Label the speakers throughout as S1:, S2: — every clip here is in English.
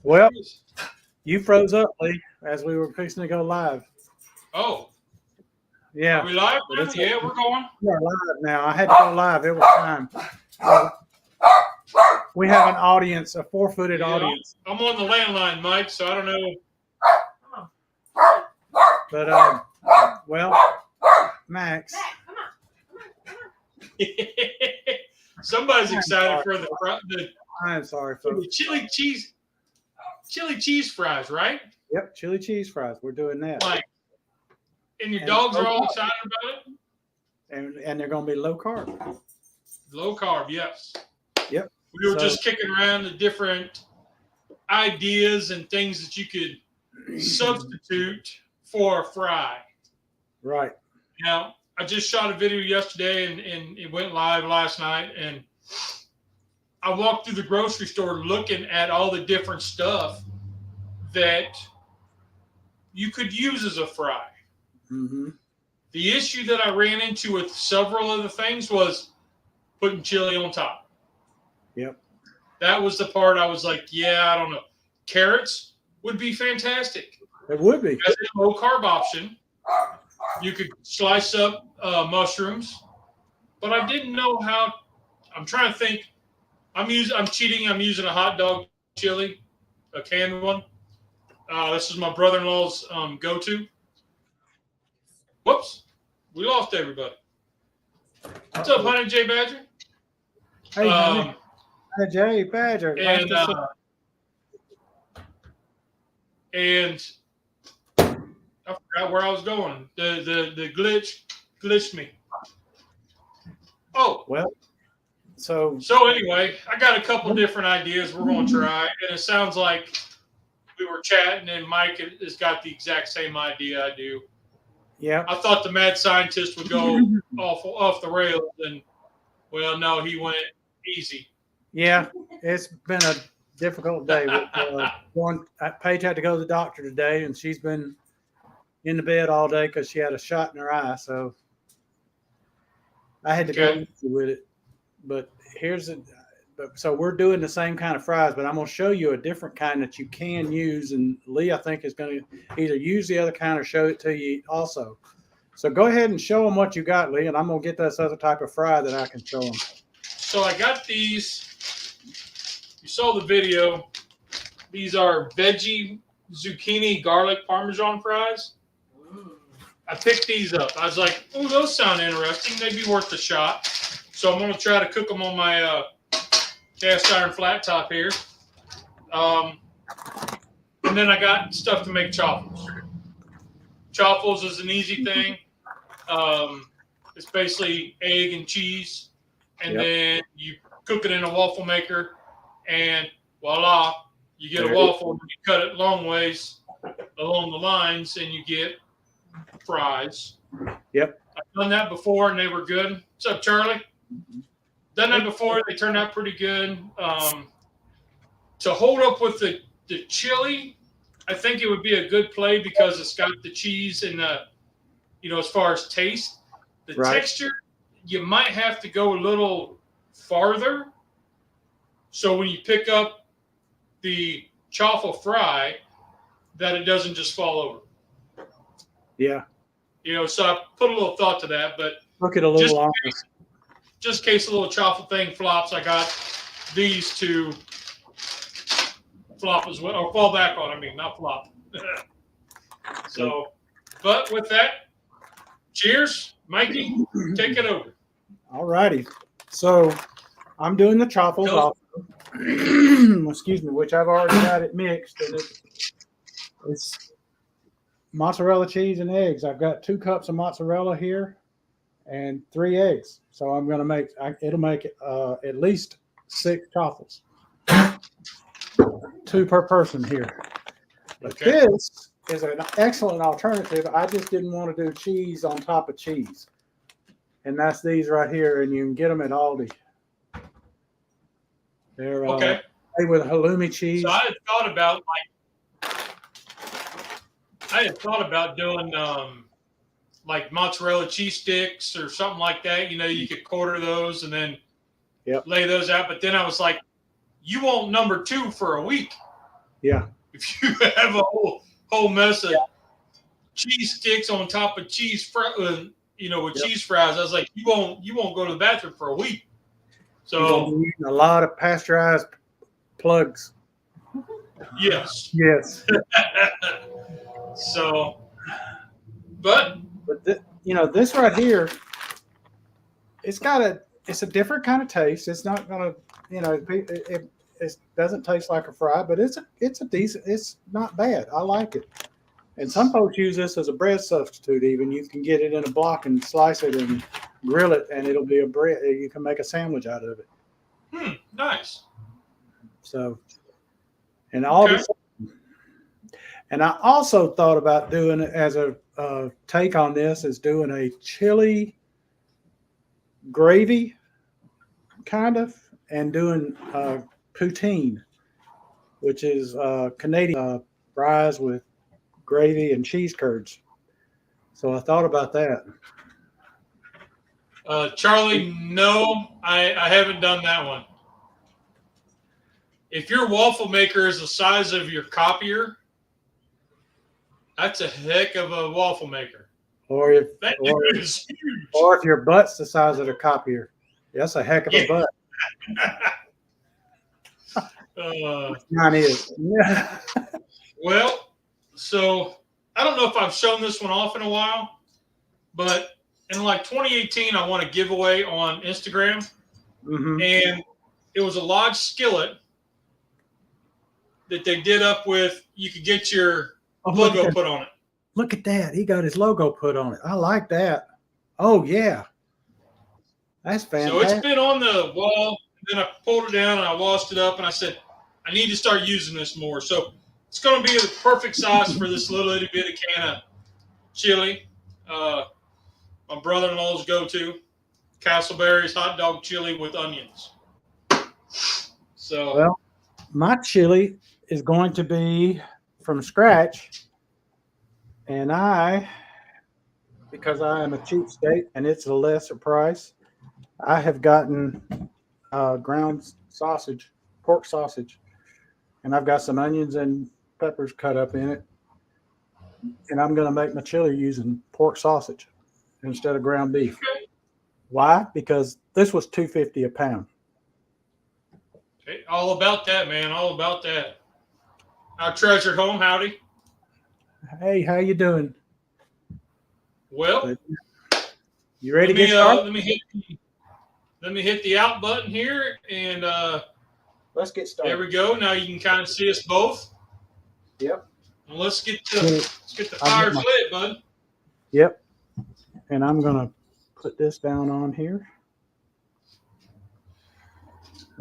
S1: Well, you froze up, Lee, as we were fixing to go live.
S2: Oh.
S1: Yeah.
S2: Are we live now? Yeah, we're going.
S1: We're live now. I had to go live. It was time. We have an audience, a 4-footed audience.
S2: I'm on the landline, Mike, so I don't know.
S1: But, well, Max.
S2: Somebody's excited for the
S1: I'm sorry, folks.
S2: chili cheese fries, right?
S1: Yep, chili cheese fries. We're doing that.
S2: Like, and your dogs are all excited about
S1: it? And they're going to be low carb.
S2: Low carb, yes.
S1: Yep.
S2: We were just kicking around the different ideas and things that you could substitute for a fry.
S1: Right.
S2: Now, I just shot a video yesterday and it went live last night. And I walked through the grocery store looking at all the different stuff that you could use as a fry.
S1: Mm-hmm.
S2: The issue that I ran into with several of the things was putting chili on top.
S1: Yep.
S2: That was the part I was like, yeah, I don't know. Carrots would be fantastic.
S1: It would be.
S2: As a low carb option. You could slice up mushrooms, but I didn't know how. I'm trying to think. I'm cheating. I'm using a hot dog chili, a canned one. This is my brother-in-law's go-to. Whoops, we lost everybody. What's up, Honey J Badger?
S1: Hey, Honey J Badger.
S2: And I forgot where I was going. The glitch glitched me. Oh.
S1: Well, so
S2: anyway, I got a couple different ideas we're going to try. And it sounds like we were chatting and Mike has got the exact same idea I do.
S1: Yeah.
S2: I thought the mad scientist would go off the rails. And, well, no, he went easy.
S1: Yeah, it's been a difficult day. Paige had to go to the doctor today, and she's been in the bed all day because she had a shot in her eye. So I had to go with it. But so we're doing the same kind of fries, but I'm going to show you a different kind that you can use. And Lee, I think, is going to either use the other kind or show it to you also. So go ahead and show them what you got, Lee, and I'm going to get this other type of fry that I can show them.
S2: So I got these. You saw the video. These are veggie zucchini garlic parmesan fries. I picked these up. I was like, oh, those sound interesting. They'd be worth a shot. So I'm going to try to cook them on my cast iron flat top here. And then I got stuff to make chaffles. Chaffles is an easy thing. It's basically egg and cheese. And then you cook it in a waffle maker. And voila, you get a waffle. And you cut it long ways along the lines and you get fries.
S1: Yep.
S2: I've done that before and they were good. What's up, Charlie? Done that before. They turned out pretty good. To hold up with the chili, I think it would be a good play because it's got the cheese and as far as taste, the texture, you might have to go a little farther. So when you pick up the chaffle fry, that it doesn't just fall over.
S1: Yeah.
S2: So I put a little thought to that, but
S1: look at a little longer.
S2: Just in case a little chaffle thing flops, I got these to flop as well, or fall back on. I mean, not flop. So, but with that, cheers, Mikey. Take it over.
S1: All righty. So I'm doing the chaffles also. Excuse me, which I've already got it mixed. And it's mozzarella cheese and eggs. I've got 2 cups of mozzarella here and 3 eggs. So I'm going to it'll make at least 6 chaffles. 2 per person here. But this is an excellent alternative. I just didn't want to do cheese on top of cheese. And that's these right here, and you can get them at Aldi. They're made with halloumi cheese.
S2: So I had thought about doing like mozzarella cheese sticks or something like that. You could quarter those and then lay those out. But then I was like, you want number 2 for a week.
S1: Yeah.
S2: If you have a whole mess of cheese sticks on top of cheese with cheese fries, I was like, you won't go to the bathroom for a week.
S1: You're gonna
S2: So
S1: be eating a lot of pasteurized plugs.
S2: yes.
S1: Yes.
S2: So, but
S1: this right here, it's a different kind of taste. It's not gonna, it doesn't taste like a fry, but it's a decent. It's not bad. I like it. And some folks use this as a bread substitute. Even you can get it in a block and slice it and grill it, and it'll be a bread. You can make a sandwich out of it.
S2: Nice.
S1: So, and all this. And I also thought about doing it as a take on this is doing a chili gravy kind of, and doing poutine, which is Canadian fries with gravy and cheese curds. So I thought about that.
S2: Charlie, no, I haven't done that one. If your waffle maker is the size of your copier, that's a heck of a waffle maker.
S1: Or if your butt's the size of the copier, that's a heck of a butt. Mine is.
S2: Well, so I don't know if I've shown this one off in a while, but in like 2018, I won a giveaway on Instagram, and it was a Lodge skillet that they did up with. You could get your logo put on it.
S1: Look at that. He got his logo put on it. I like that. Oh, yeah. That's fantastic.
S2: So it's been on the wall. Then I pulled it down and I washed it up, and I said, I need to start using this more. So it's going to be the perfect size for this little itty bitty can of chili. My brother-in-law's go-to, Castleberry's hot dog chili with onions. So,
S1: well, my chili is going to be from scratch, and because I am a cheapskate and it's a lesser price, I have gotten ground sausage, pork sausage, and I've got some onions and peppers cut up in it, and I'm going to make my chili using pork sausage instead of ground beef.
S2: Okay.
S1: Why? Because this was $2.50 a pound.
S2: Okay. All about that, man. All about that. Our treasured home, howdy.
S1: Hey, how you doing?
S2: Well,
S1: you ready to get started?
S2: Let me hit the out button here, and
S1: let's get started.
S2: There we go. Now you can kind of see us both.
S1: Yep.
S2: Well, let's get the fires lit, bud.
S1: Yep. And I'm gonna put this down on here.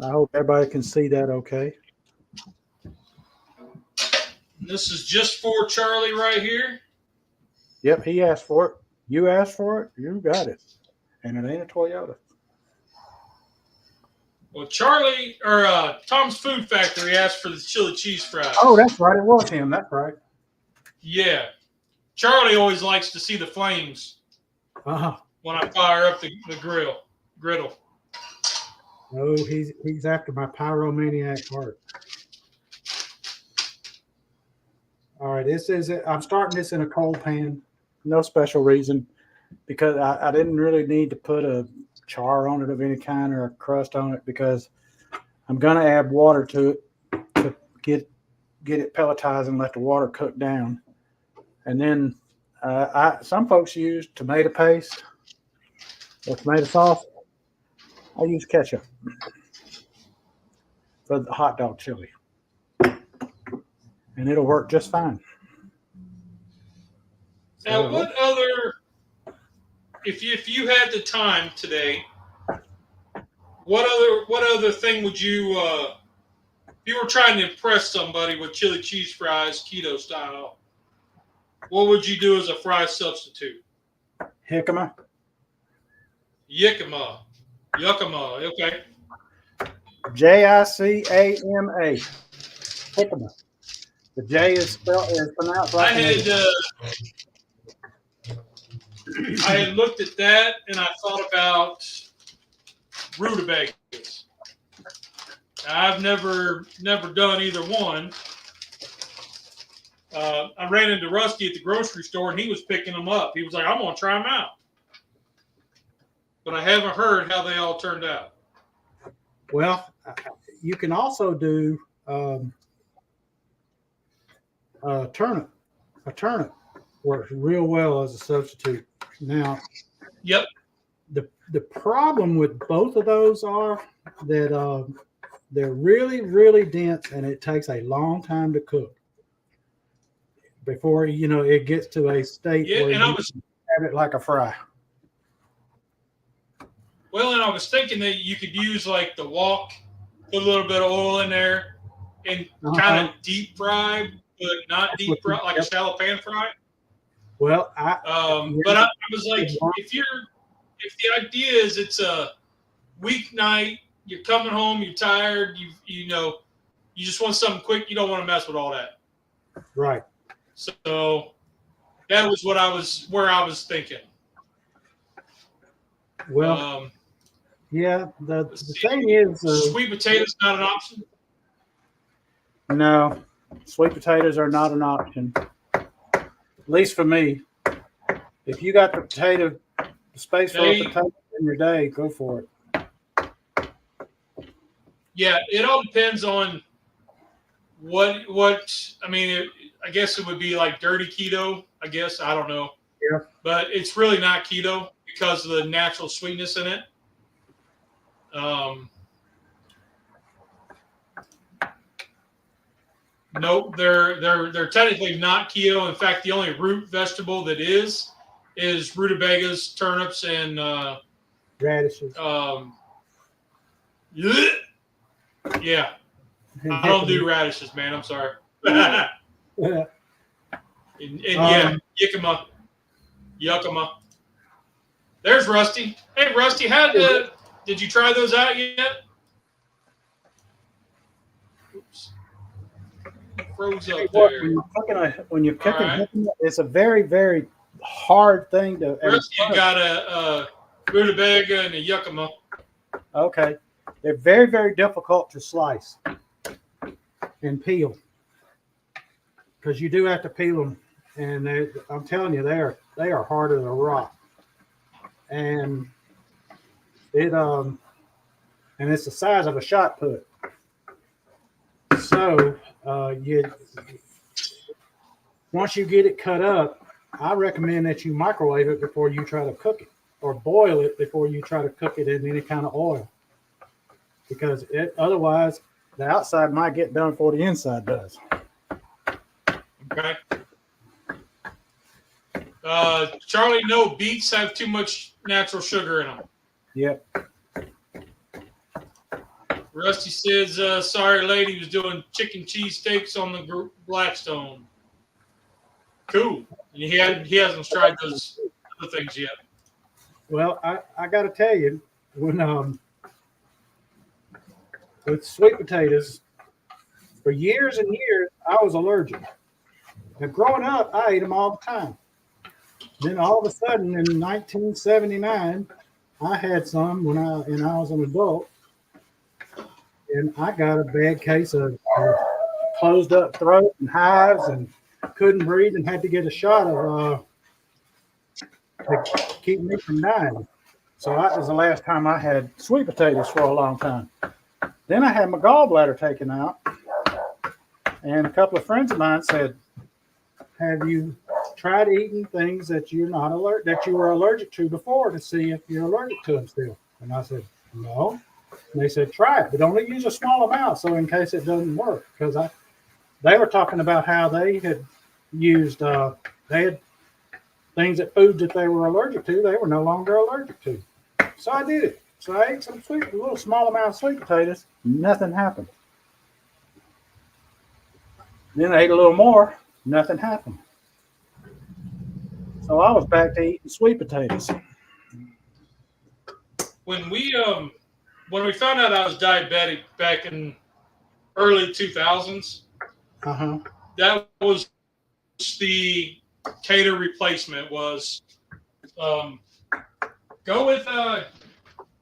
S1: I hope everybody can see that okay.
S2: This is just for Charlie right here.
S1: Yep, he asked for it. You asked for it. You got it. And it ain't a Toyota.
S2: Well, Tom's Food Factory asked for the chili cheese fries.
S1: Oh, that's right. It was him. That's right.
S2: Yeah. Charlie always likes to see the flames when I fire up the griddle.
S1: Oh, he's after my pyromaniac heart. All right, I'm starting this in a cold pan. No special reason, because I didn't really need to put a char on it of any kind or a crust on it, because I'm going to add water to it to get it pelletized and let the water cook down. And then some folks use tomato paste or tomato sauce. I use ketchup for the hot dog chili, and it'll work just fine.
S2: Now, what other, if you had the time today, what other thing would you, if you were trying to impress somebody with chili cheese fries, keto style, what would you do as a fry substitute?
S1: Jicama.
S2: Jicama. Okay.
S1: Jicama. Jicama. The J is pronounced like
S2: I had looked at that, and I thought about rutabagas. I've never done either one, I ran into Rusty at the grocery store, and he was picking them up. He was like, I'm going to try them out. But I haven't heard how they all turned out.
S1: Well, you can also do a turnip. A turnip works real well as a substitute. Now,
S2: Yep.
S1: The problem with both of those are that they're really, really dense, and it takes a long time to cook before it gets to a state where you have it like a fry.
S2: Well, and I was thinking that you could use like the wok, put a little bit of oil in there, and kind of deep fry, but not deep fry, like a shallow pan fry.
S1: Well,
S2: but I was like, if the idea is it's a weeknight, you're coming home, you're tired, you just want something quick, you don't want to mess with all that.
S1: Right.
S2: So that was where I was thinking.
S1: Well, yeah, the thing is,
S2: sweet potatoes not an option.
S1: No, sweet potatoes are not an option. At least for me. If you got the space for a potato in your day, go for it.
S2: Yeah, it all depends on what I mean. I guess it would be like dirty keto. I guess I don't know.
S1: Yeah, but
S2: it's really not keto because of the natural sweetness in it. Nope, they're technically not keto. In fact, the only root vegetable that is rutabagas, turnips, and
S1: radishes.
S2: Yeah, I don't do radishes, man. I'm sorry. and yuccama. There's Rusty. Hey, Rusty, did you try those out yet? Oops. Froze up there.
S1: When you're cooking, right. It's a very, very hard thing to.
S2: Rusty got a rutabaga and a yuccama.
S1: Okay. They're very, very difficult to slice and peel because you do have to peel them, and I'm telling you, they are harder than a rock, and and it's the size of a shot put. So once you get it cut up, I recommend that you microwave it before you try to cook it, or boil it before you try to cook it in any kind of oil. Because otherwise, the outside might get done before the inside does.
S2: Okay. Charlie, no, beets have too much natural sugar in them.
S1: Yep.
S2: Rusty says, sorry, lady was doing chicken cheesesteaks on the Blackstone. Cool. And he hasn't tried those other things yet.
S1: Well, I got to tell you, when with sweet potatoes, for years and years, I was allergic. Now, growing up, I ate them all the time. Then all of a sudden, in 1979, I had some when I was an adult, and I got a bad case of closed up throat and hives, and couldn't breathe, and had to get a shot of to keep me from dying. So that was the last time I had sweet potatoes for a long time. Then I had my gallbladder taken out, and a couple of friends of mine said, "Have you tried eating things that you were allergic to before to see if you're allergic to them still?" And I said, "No." And they said, "Try it, but only use a small amount, so in case it doesn't work." Because they were talking about how they had used they had things that foods that they were allergic to, they were no longer allergic to. So I did it. So I ate a little small amount of sweet potatoes. Nothing happened. Then I ate a little more. Nothing happened. So I was back to eating sweet potatoes.
S2: When we found out I was diabetic back in early 2000s, that was the cater replacement was go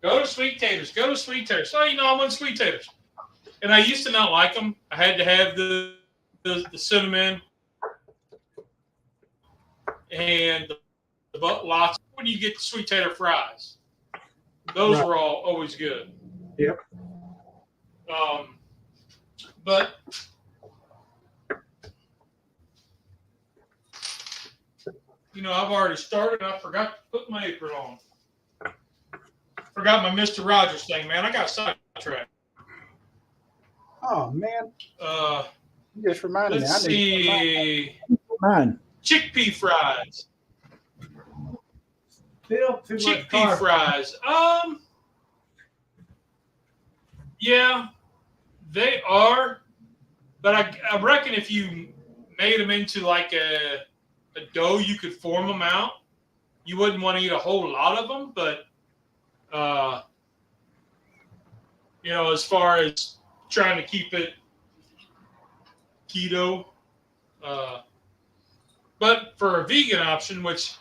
S2: to sweet taters. Go to sweet taters. So, I want sweet taters. And I used to not like them. I had to have the cinnamon and lots. When you get sweet tater fries, those were always good.
S1: Yep.
S2: But I've already started. I forgot to put my apron on. Forgot my Mr. Rogers thing, man. I got sidetracked.
S1: Oh man. You just reminded me.
S2: Let's see.
S1: Mine.
S2: Chickpea fries.
S1: Still too much
S2: Chickpea
S1: carb.
S2: fries. Yeah, they are. But I reckon if you made them into like a dough, you could form them out. You wouldn't want to eat a whole lot of them, but as far as trying to keep it keto, but for a vegan option, which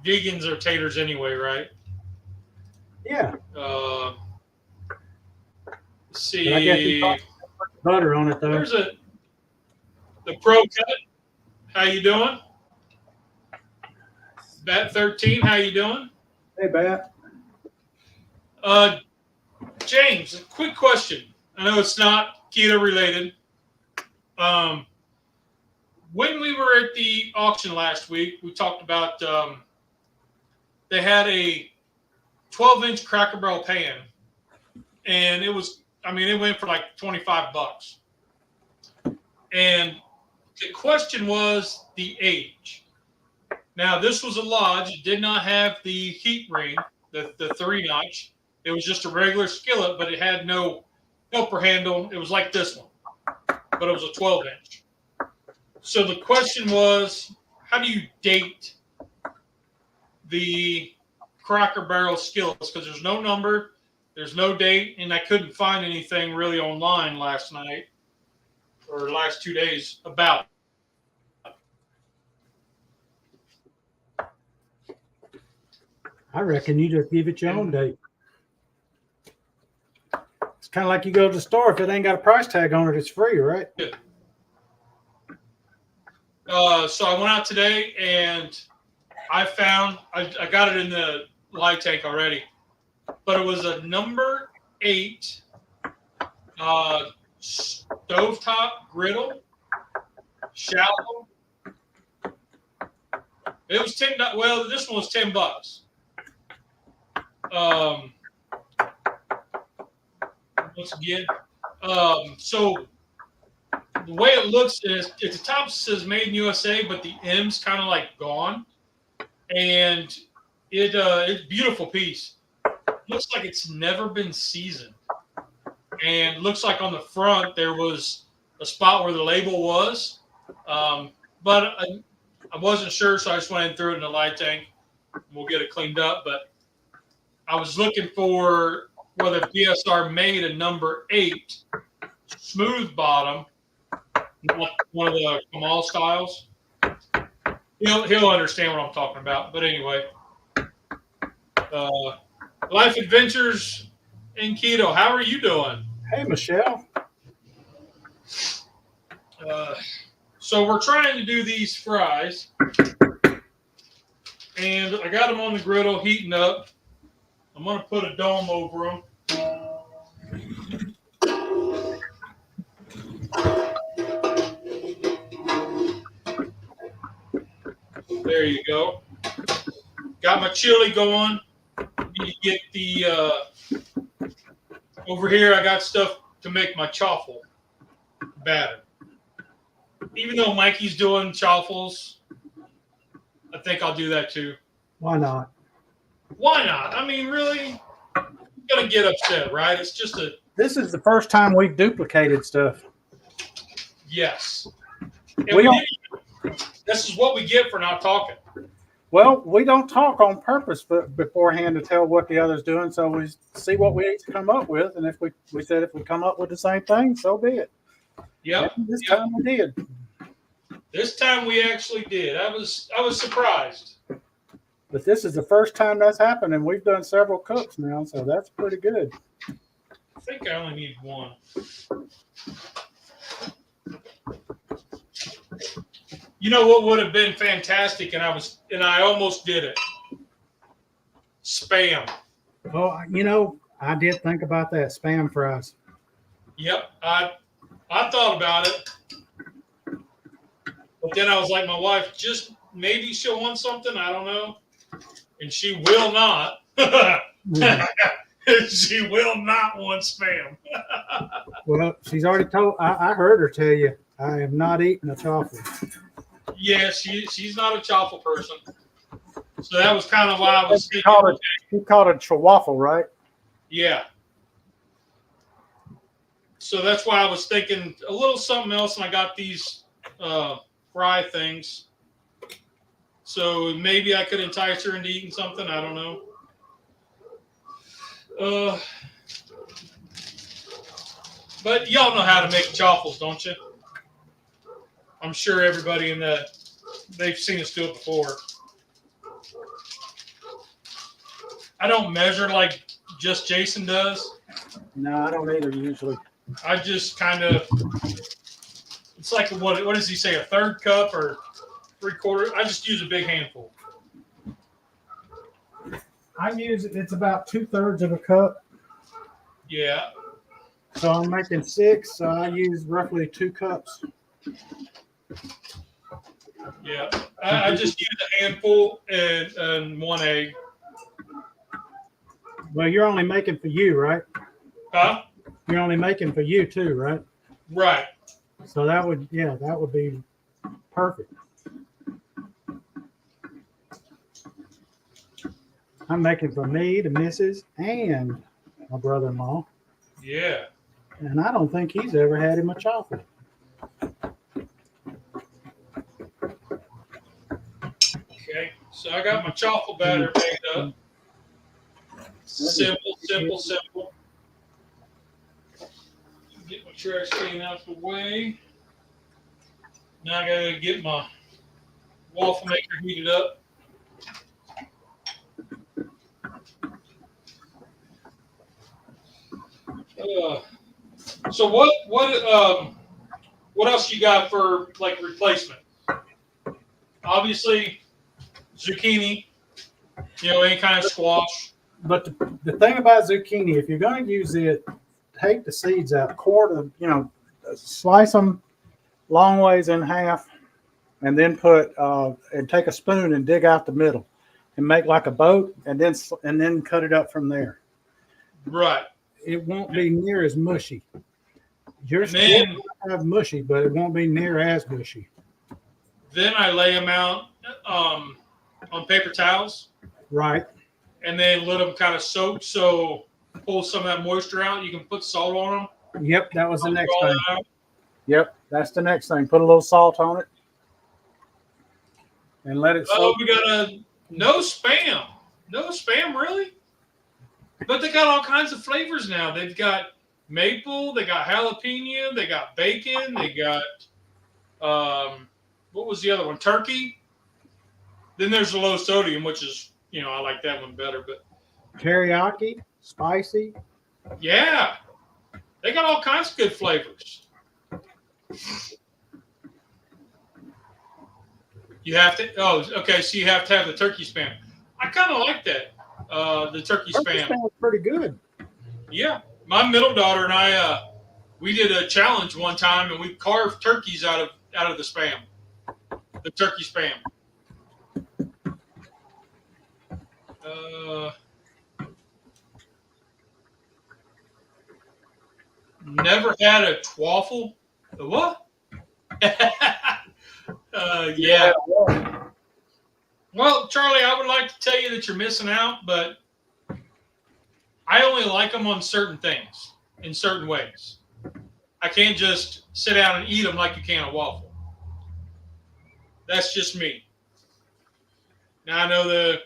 S2: vegans are taters anyway, right?
S1: Yeah.
S2: Let's see.
S1: But I guess you put butter on it though.
S2: There's the Pro Cut. How you doing? Bat 13, how you doing?
S1: Hey, Bat.
S2: James, a quick question. I know it's not keto related. When we were at the auction last week, we talked about they had a 12-inch Cracker Barrel pan, and it went for like $25. And the question was the age. Now, this was a Lodge. It did not have the heat ring, the 3-notch. It was just a regular skillet, but it had no helper handle. It was like this one, but it was a 12-inch. So the question was, how do you date the Cracker Barrel skillets? Because there's no number, there's no date, and I couldn't find anything really online last night or last 2 days about it.
S1: I reckon you just give it your own date. It's kind of like you go to the store. If it ain't got a price tag on it, it's free, right?
S2: So I went out today and I found, I got it in the light tank already, but it was a number 8 stovetop griddle, shallow. It was $10. Well, this one was $10. Once again, so the way it looks is at the top says made in USA, but the M's kind of like gone, and it's a beautiful piece. Looks like it's never been seasoned, and looks like on the front there was a spot where the label was, but I wasn't sure, so I just went and threw it in the light tank. We'll get it cleaned up, but I was looking for whether PSR made a number 8 smooth bottom, not one of the Kamal styles. He'll understand what I'm talking about. But anyway, Life Adventures in Keto. How are you doing?
S1: Hey, Michelle.
S2: So we're trying to do these fries, and I got them on the griddle heating up. I'm going to put a dome over them. There you go. Got my chili going. Need to get the over here. I got stuff to make my chaffle batter. Even though Mikey's doing chaffles, I think I'll do that too.
S1: Why not?
S2: Why not? I mean, really? I'm gonna get upset, right? It's just a.
S1: This is the first time we've duplicated stuff.
S2: Yes. And this is what we get for not talking.
S1: Well, we don't talk on purpose beforehand to tell what the other's doing, so we see what we each come up with, and if we said if we come up with the same thing, so be it.
S2: Yep.
S1: And this time we did.
S2: This time we actually did. I was surprised.
S1: But this is the first time that's happened, and we've done several cooks now, so that's pretty good.
S2: I think I only need one. You know what would have been fantastic, and I almost did it. Spam.
S1: Oh, you know, I did think about that spam fries.
S2: Yep, I thought about it, but then I was like, my wife, just maybe she'll want something. I don't know, and she will not. She will not want spam.
S1: Well, she's already told. I heard her tell you, I have not eaten a chaffle.
S2: Yeah, she's not a chaffle person, so that was kind of why I was
S1: She
S2: thinking.
S1: called it chawaffle, right?
S2: Yeah. So that's why I was thinking a little something else, and I got these fry things. So maybe I could entice her into eating something. I don't know. But y'all know how to make chaffles, don't you? I'm sure everybody they've seen us do it before. I don't measure like just Jason does.
S1: No, I don't either usually.
S2: I just kind of, it's like what does he say, a third cup or 3/4? I just use a big handful.
S1: It's about 2/3 of a cup.
S2: Yeah.
S1: So I'm making 6, so I use roughly 2 cups.
S2: Yeah. I just use a handful and 1 egg.
S1: Well, you're only making for you, right?
S2: Huh?
S1: You're only making for you too, right?
S2: Right.
S1: So that would be perfect. I'm making for me, the missus, and my brother-in-law.
S2: Yeah.
S1: And I don't think he's ever had him a chaffle.
S2: Okay. So I got my chaffle batter made up. Simple. Get my trash can out the way. Now I gotta get my waffle maker heated up. So what else you got for like replacement? Obviously, zucchini. Any kind of squash.
S1: But the thing about zucchini, if you're going to use it, take the seeds out, slice them long ways in half, and then and take a spoon and dig out the middle, and make like a boat, and then cut it up from there.
S2: Right.
S1: It won't be near as mushy. Yours will have mushy, but it won't be near as mushy.
S2: Then I lay them out on paper towels.
S1: Right.
S2: And then let them kind of soak, so pull some of that moisture out. You can put salt on them.
S1: Yep, that was the next thing. Yep, that's the next thing. Put a little salt on it and let it soak.
S2: Oh, we got no spam. No spam, really? But they got all kinds of flavors now. They've got maple, they got jalapeno, they got bacon, they got what was the other one? Turkey. Then there's the low sodium, which is, I like that one better. But
S1: teriyaki, spicy.
S2: Yeah, they got all kinds of good flavors. You have to. Oh, okay. So you have to have the turkey spam. I kind of like that. The turkey spam.
S1: Spam is pretty good.
S2: Yeah, my middle daughter and I, we did a challenge one time, and we carved turkeys out of the spam. The turkey spam. Never had a twaffle. A what? Yeah. Well, Charlie, I would like to tell you that you're missing out, but I only like them on certain things, in certain ways. I can't just sit down and eat them like you can a waffle. That's just me. Now, I know the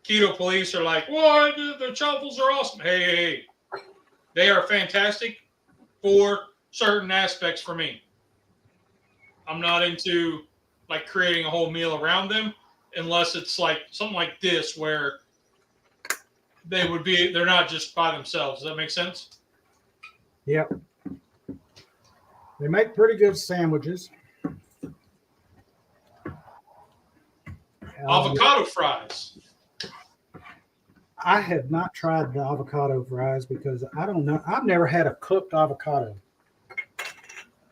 S2: keto police are like, "What? The chaffles are awesome." Hey. They are fantastic for certain aspects for me. I'm not into like creating a whole meal around them unless it's like something like this where they're not just by themselves. Does that make sense?
S1: Yep. They make pretty good sandwiches.
S2: Avocado fries.
S1: I have not tried the avocado fries because I don't know. I've never had a cooked avocado.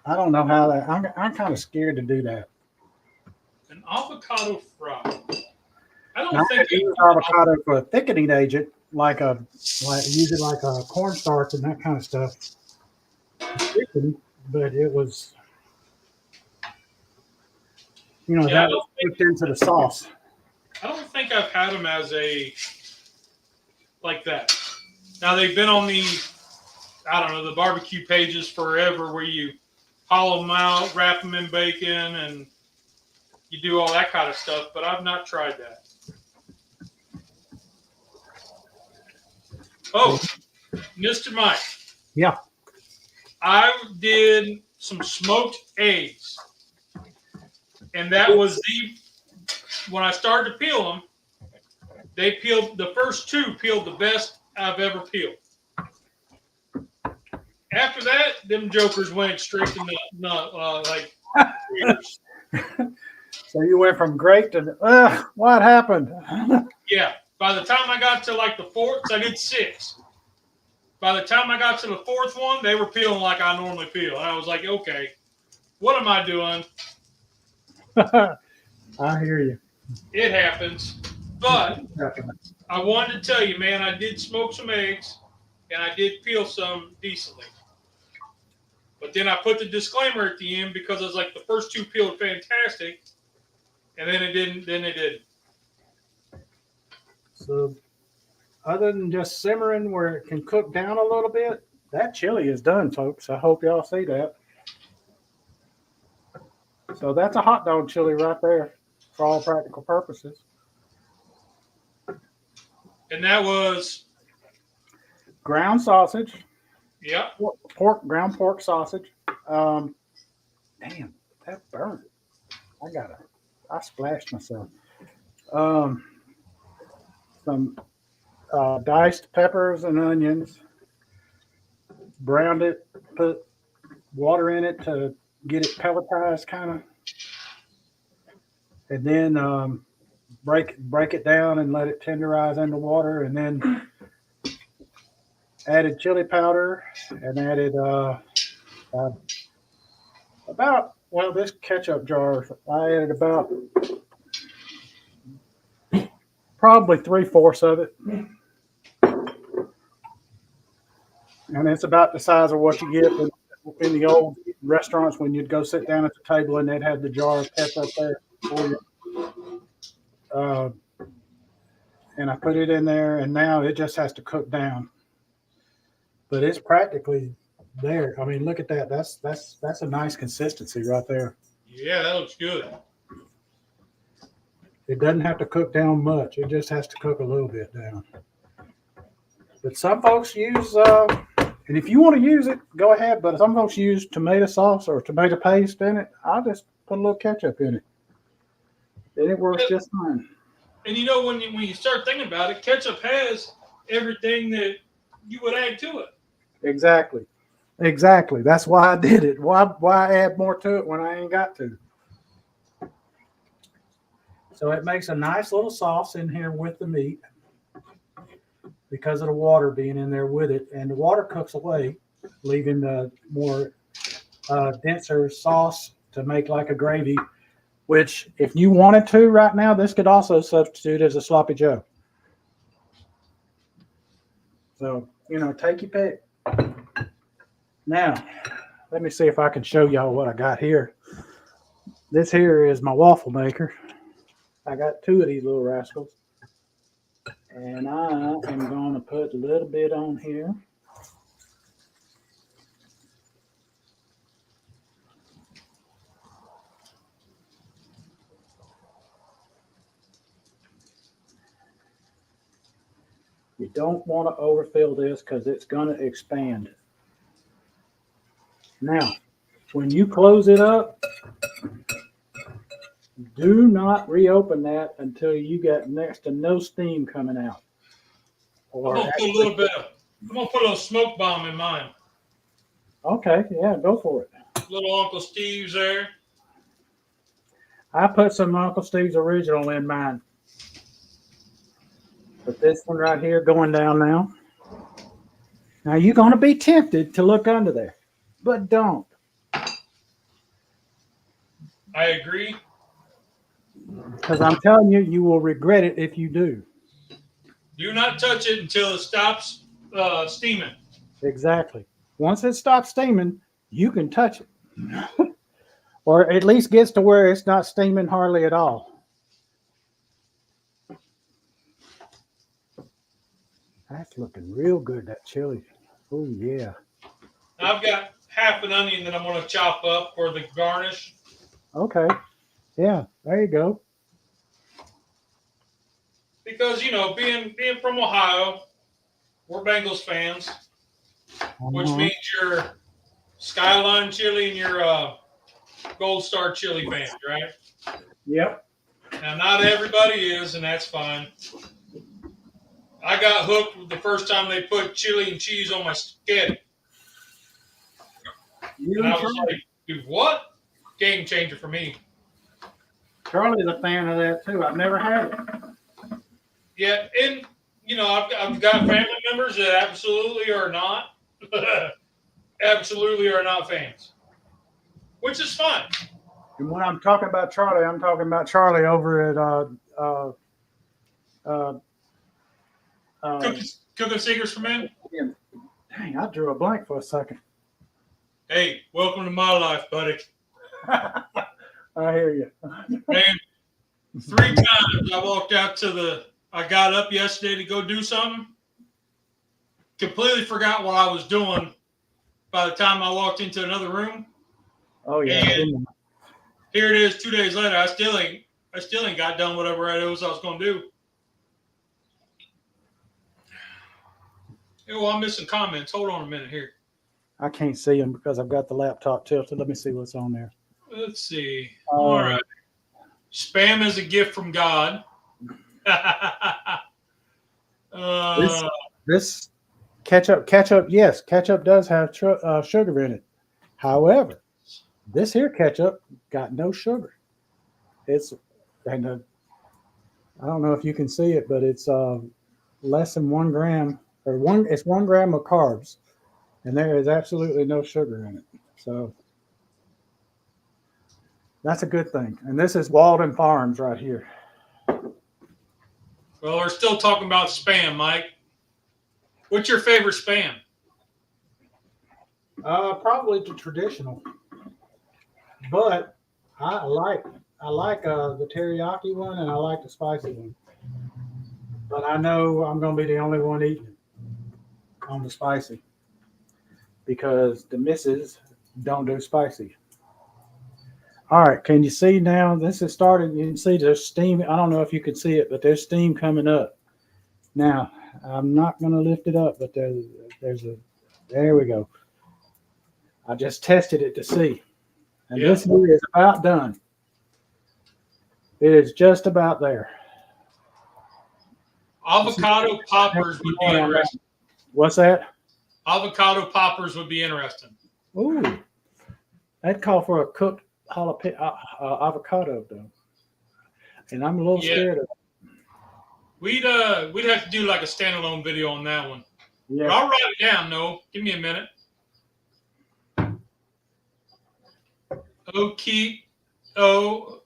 S1: I don't know how that. I'm kind of scared to do that.
S2: An avocado fry. I don't
S1: Now, I
S2: think
S1: use avocado for a thickening agent, like use it like a cornstarch and that kind of stuff. But it was, that was cooked into the sauce.
S2: I don't think I've had them as like that. Now they've been on the, I don't know, the barbecue pages forever, where you hollow them out, wrap them in bacon, and you do all that kind of stuff. But I've not tried that. Oh, Mr. Mike.
S1: Yeah.
S2: I did some smoked eggs, and that was when I started to peel them, they peeled, the first two peeled the best I've ever peeled. After that, them jokers went straight to like.
S1: So you went from great to, what happened?
S2: Yeah. By the time I got to like the fourth, I did 6. By the time I got to the fourth one, they were peeling like I normally peel. And I was like, okay, what am I doing?
S1: I hear you.
S2: It happens. But I wanted to tell you, man, I did smoke some eggs and I did peel some decently. But then I put the disclaimer at the end because I was like, the first 2 peeled fantastic. And then it didn't.
S1: So other than just simmering where it can cook down a little bit, that chili is done, folks. I hope y'all see that. So that's a hot dog chili right there for all practical purposes.
S2: And that was?
S1: Ground sausage.
S2: Yeah.
S1: Ground pork sausage. Damn, that burned. I splashed myself. Some diced peppers and onions, browned it, put water in it to get it pelletized kind of, and then break it down and let it tenderize in the water, and then added chili powder and added this ketchup jar, I added about probably 3/4 of it. And it's about the size of what you get in the old restaurants when you'd go sit down at the table and they'd have the jar of pep up there for you. And I put it in there, and now it just has to cook down. But it's practically there. I mean, look at that. That's a nice consistency right there.
S2: Yeah, that looks good.
S1: It doesn't have to cook down much. It just has to cook a little bit down. But some folks use, and if you want to use it, go ahead. But some folks use tomato sauce or tomato paste in it. I'll just put a little ketchup in it. And it works just fine.
S2: And when you start thinking about it, ketchup has everything that you would add to it.
S1: Exactly. That's why I did it. Why add more to it when I ain't got to? So it makes a nice little sauce in here with the meat because of the water being in there with it. And the water cooks away, leaving the more denser sauce to make like a gravy, which if you wanted to right now, this could also substitute as a sloppy joe. So, take your pick. Now, let me see if I can show y'all what I got here. This here is my waffle maker. I got 2 of these little rascals. And I am going to put a little bit on here. You don't want to overfill this because it's going to expand. Now, when you close it up, do not reopen that until you get next to no steam coming out.
S2: I'm gonna put a little smoke bomb in mine.
S1: Okay, yeah, go for it.
S2: Little Uncle Steve's there.
S1: I put some Uncle Steve's original in mine. But this one right here going down now. Now you're going to be tempted to look under there, but don't.
S2: I agree.
S1: Because I'm telling you, you will regret it if you do.
S2: Do not touch it until it stops steaming.
S1: Exactly. Once it stops steaming, you can touch it. Or at least gets to where it's not steaming hardly at all. That's looking real good, that chili. Oh, yeah.
S2: I've got half an onion that I'm going to chop up for the garnish.
S1: Okay. Yeah, there you go.
S2: Because, you know, being from Ohio, we're Bengals fans, which means you're Skyline chili and you're Gold Star chili fans, right?
S1: Yep.
S2: Now, not everybody is, and that's fine. I got hooked the first time they put chili and cheese on my spaghetti. And I was like, dude, what? Game changer for me.
S1: Charlie's a fan of that too. I've never had it.
S2: Yeah, and you know, I've got family members that absolutely are not fans, which is fine.
S1: And when I'm talking about Charlie, I'm talking about Charlie over at
S2: Cooking Secrets for Men.
S1: Dang, I drew a blank for a second.
S2: Hey, welcome to my life, buddy.
S1: I hear you.
S2: Man, 3 times I walked out I got up yesterday to go do something. Completely forgot what I was doing by the time I walked into another room.
S1: Oh yeah.
S2: And here it is 2 days later. I still ain't got done whatever it was I was gonna do. Oh, I'm missing comments. Hold on a minute here.
S1: I can't see them because I've got the laptop tilted. Let me see what's on there.
S2: Let's see. All right. Spam is a gift from God.
S1: This ketchup, yes, ketchup does have sugar in it. However, this here ketchup got no sugar. It's, and I don't know if you can see it, but it's less than 1 gram, it's 1 gram of carbs, and there is absolutely no sugar in it. So that's a good thing. And this is Walden Farms right here.
S2: Well, we're still talking about spam, Mike. What's your favorite spam?
S1: Probably the traditional, but I like the teriyaki one, and I like the spicy one. But I know I'm going to be the only one eating it on the spicy because the missus don't do spicy. All right, can you see now? This is starting. You can see there's steam. I don't know if you can see it, but there's steam coming up. Now, I'm not going to lift it up, but there we go. I just tested it to see. And This here is about done. It is just about there.
S2: Avocado poppers would be interesting.
S1: What's that?
S2: Avocado poppers would be interesting.
S1: Ooh, that'd call for a cooked avocado though, and I'm a little scared of it.
S2: We'd have to do like a standalone video on that one.
S1: Yeah.
S2: But I'll write it down. No, give me a minute. Keto.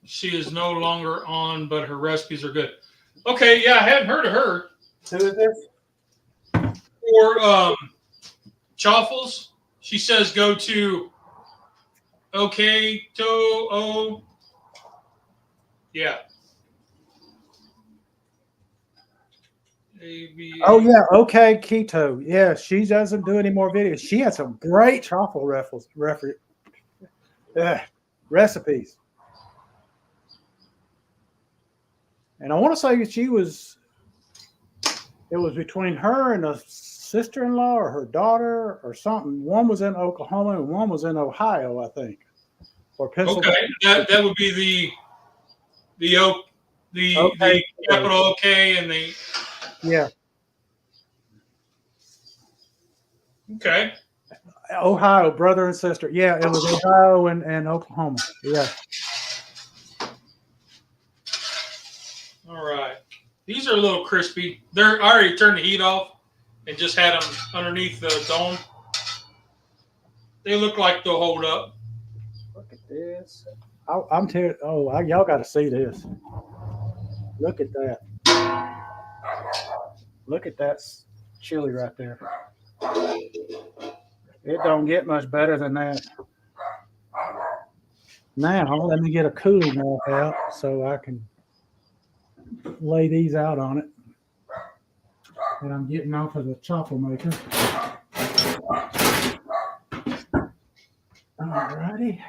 S2: She is no longer on, but her recipes are good. Okay, yeah, I hadn't heard of her.
S1: Who is this?
S2: For Chaffles, she says go to yeah.
S1: Oh yeah, okay, keto. Yeah, she doesn't do any more videos. She has some great truffle recipes. And I want to say it was between her and a sister-in-law or her daughter or something. One was in Oklahoma and one was in Ohio, I think, or Pennsylvania.
S2: Okay, that would be the capital OK and the
S1: yeah.
S2: Okay.
S1: Ohio, brother and sister. Yeah, it was Ohio and Oklahoma. Yeah.
S2: All right. These are a little crispy. I already turned the heat off and just had them underneath the dome. They look like they'll hold up.
S1: Look at this. I'm telling. Oh, y'all got to see this. Look at that. Look at that chili right there. It don't get much better than that. Now, let me get a cooling rack out so I can lay these out on it. And I'm getting off of the chopper maker. All righty.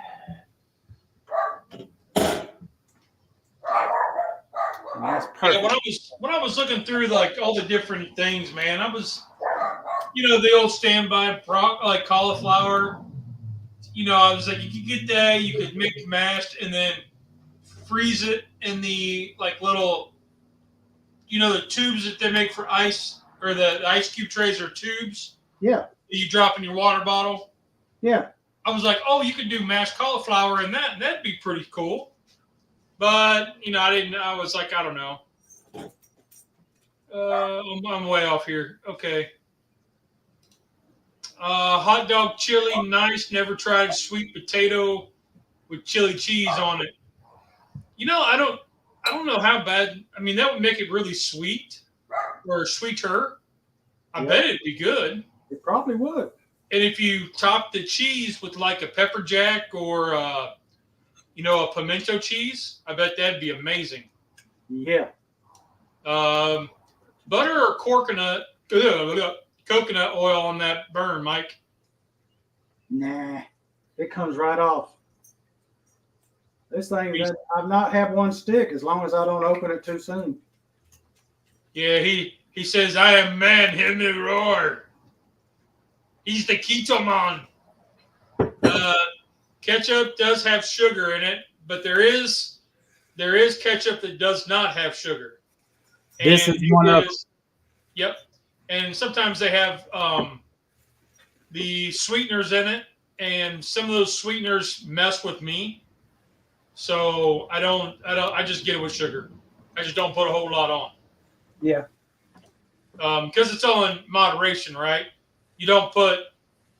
S1: That's perfect.
S2: Yeah, when I was looking through like all the different things, man, I was, the old standby like cauliflower. I was like, you could get that, you could make mashed, and then freeze it in the like little, the tubes that they make for ice, or the ice cube trays are tubes.
S1: Yeah.
S2: That you drop in your water bottle.
S1: Yeah. I
S2: was like, oh, you could do mashed cauliflower in that, and that'd be pretty cool. But, I didn't, I was like, I don't know. I'm way off here. Okay. Hot dog chili, nice. Never tried sweet potato with chili cheese on it. I don't know how bad. I mean, that would make it really sweet or sweeter. I bet it'd be good.
S1: It probably would.
S2: And if you top the cheese with like a pepper jack or a pimento cheese, I bet that'd be amazing.
S1: Yeah.
S2: Butter or coconut oil on that burn, Mike?
S1: Nah, it comes right off. This thing, I've not had one stick as long as I don't open it too soon.
S2: Yeah, he says, I am man, hear me roar. He's the keto man. Ketchup does have sugar in it, but there is ketchup that does not have sugar.
S1: This is one of.
S2: Yep. And sometimes they have the sweeteners in it, and some of those sweeteners mess with me. So I just get it with sugar. I just don't put a whole lot on.
S1: Yeah.
S2: Because it's all in moderation, right? You don't put,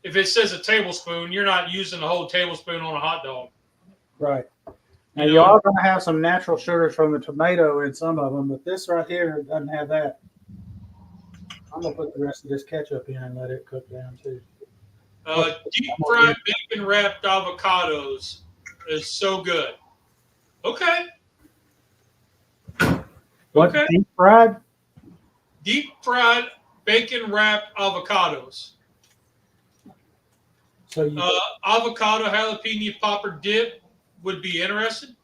S2: if it says a tablespoon, you're not using a whole tablespoon on a hot dog.
S1: Right. Now, you are going to have some natural sugars from the tomato in some of them, but this right here doesn't have that. I'm going to put the rest of this ketchup in and let it cook down, too.
S2: Deep fried bacon wrapped avocados is so good. Okay.
S1: What?
S2: Okay.
S1: Deep fried?
S2: Deep fried bacon wrapped avocados.
S1: So you
S2: avocado jalapeno popper dip would be interested.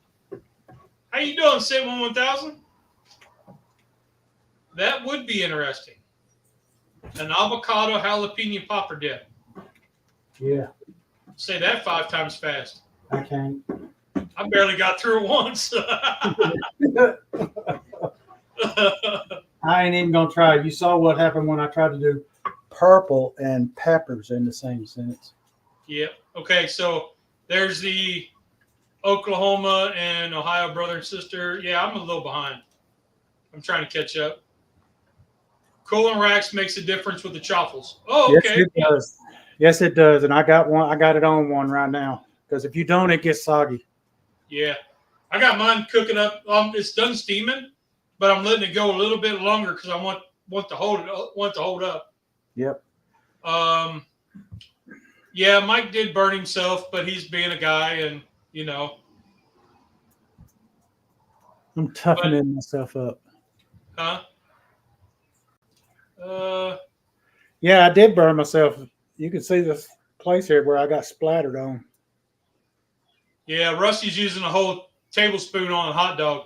S2: How you doing, Sim 1000? That would be interesting. An avocado jalapeno popper dip.
S1: Yeah.
S2: Say that 5 times fast.
S1: I can't.
S2: I barely got through it once.
S1: I ain't even going to try. You saw what happened when I tried to do purple and peppers in the same sentence.
S2: Yep. Okay, so there's the Oklahoma and Ohio brother and sister. Yeah, I'm a little behind. I'm trying to catch up. Cooling racks makes a difference with the chaffles. Oh, okay.
S1: Yes, it does. Yes, it does. And I got one. I got it on one right now. Because if you don't, it gets soggy.
S2: Yeah. I got mine cooking up. It's done steaming, but I'm letting it go a little bit longer because I want to hold up.
S1: Yep.
S2: Yeah, Mike did burn himself, but he's being a guy, and
S1: I'm toughening myself up.
S2: Huh?
S1: Yeah, I did burn myself. You can see this place here where I got splattered on.
S2: Yeah, Rusty's using a whole tablespoon on a hot dog,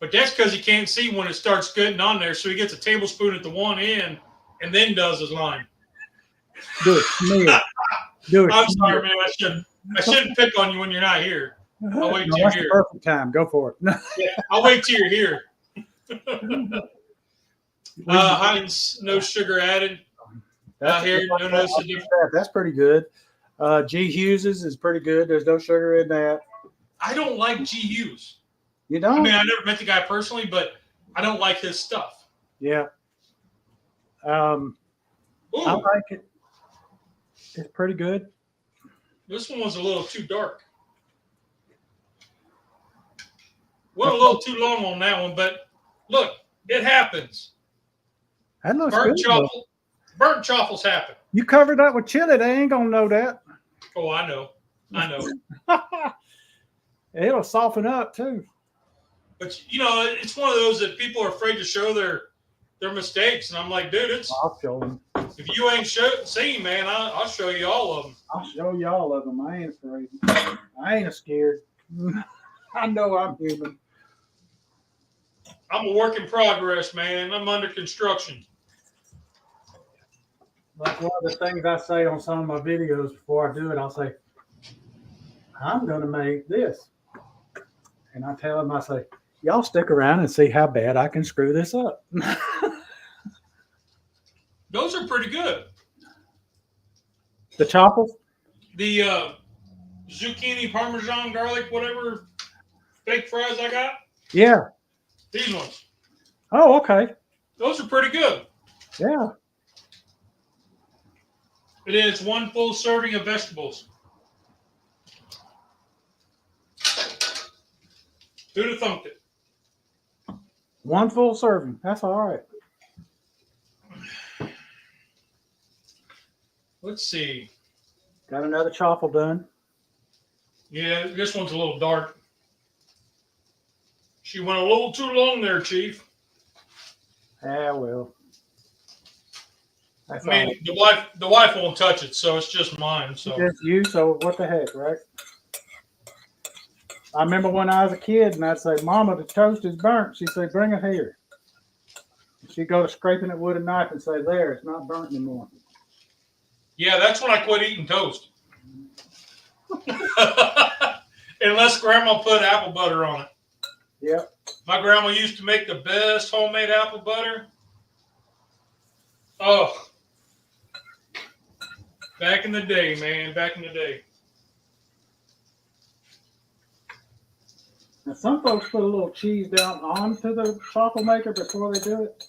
S2: but that's because he can't see when it starts getting on there, so he gets a tablespoon at the one end and then does his line.
S1: Do it, smear. Do it.
S2: I'm sorry, man. I shouldn't pick on you when you're not here. I'll wait till you're here.
S1: Perfect time. Go for it.
S2: Yeah, I'll wait till you're here. Heinz, no sugar added. Out here, no notice the difference.
S1: That's pretty good. G Hughes's is pretty good. There's no sugar in that.
S2: I don't like G Hughes.
S1: You don't?
S2: I mean, I never met the guy personally, but I don't like his stuff.
S1: Yeah. I like it. It's pretty good.
S2: This one was a little too dark. Went a little too long on that one, but look, it happens.
S1: That looks
S2: Burnt
S1: good.
S2: Burnt chaffles happen.
S1: You covered that with chili. They ain't gonna know that.
S2: Oh, I know.
S1: It'll soften up too.
S2: But it's one of those that people are afraid to show their mistakes, and I'm like, dude,
S1: I'll show them.
S2: If you ain't seen, man, I'll show you all of them.
S1: I'll show you all of them. I ain't afraid. I ain't scared. I know I'm human.
S2: I'm a work in progress, man. I'm under construction.
S1: Like one of the things I say on some of my videos before I do it, I'll say, I'm going to make this. And I tell them, I say, y'all stick around and see how bad I can screw this up.
S2: Those are pretty good.
S1: The choppers?
S2: The zucchini, parmesan, garlic, whatever baked fries I got?
S1: Yeah.
S2: These ones.
S1: Oh, okay.
S2: Those are pretty good.
S1: Yeah.
S2: It is 1 full serving of vegetables. Who'd have thunked it?
S1: 1 full serving. That's all right.
S2: Let's see.
S1: Got another chaffle done.
S2: Yeah, this one's a little dark. She went a little too long there, Chief.
S1: Yeah, well.
S2: I mean, the wife won't touch it, so it's just mine. So
S1: just you, so what the heck, right? I remember when I was a kid and I'd say, Mama, the toast is burnt. She'd say, bring it here. She'd go to scraping it with a knife and say, there, it's not burnt anymore.
S2: Yeah, that's when I quit eating toast. Unless Grandma put apple butter on it.
S1: Yep.
S2: My grandma used to make the best homemade apple butter. Oh. Back in the day, man. Back in the day.
S1: Now, some folks put a little cheese down onto the chocolate maker before they do it.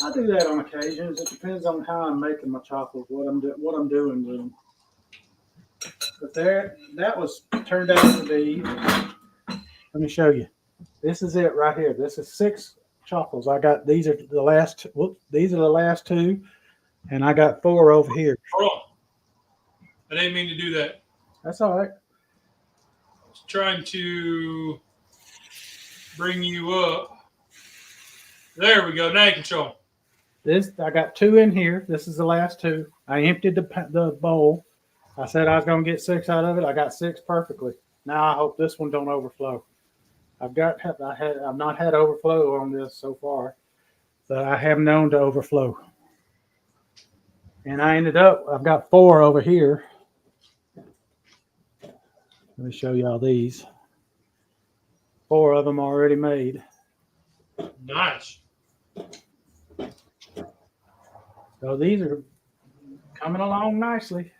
S1: I do that on occasions. It depends on how I'm making my chocolate, what I'm doing with them. But that was turned out to be. Let me show you. This is it right here. This is 6 chocolates. I got these are the last. These are the last 2, and I got 4 over here.
S2: Hold on. I didn't mean to do that.
S1: That's all right.
S2: I was trying to bring you up. There we go. Now you can show them.
S1: This I got 2 in here. This is the last 2. I emptied the bowl. I said I was going to get 6 out of it. I got 6 perfectly. Now I hope this one don't overflow. I've not had overflow on this so far, but I have known to overflow. And I ended up, I've got 4 over here. Let me show y'all these. 4 of them already made.
S2: Nice.
S1: So these are coming along nicely.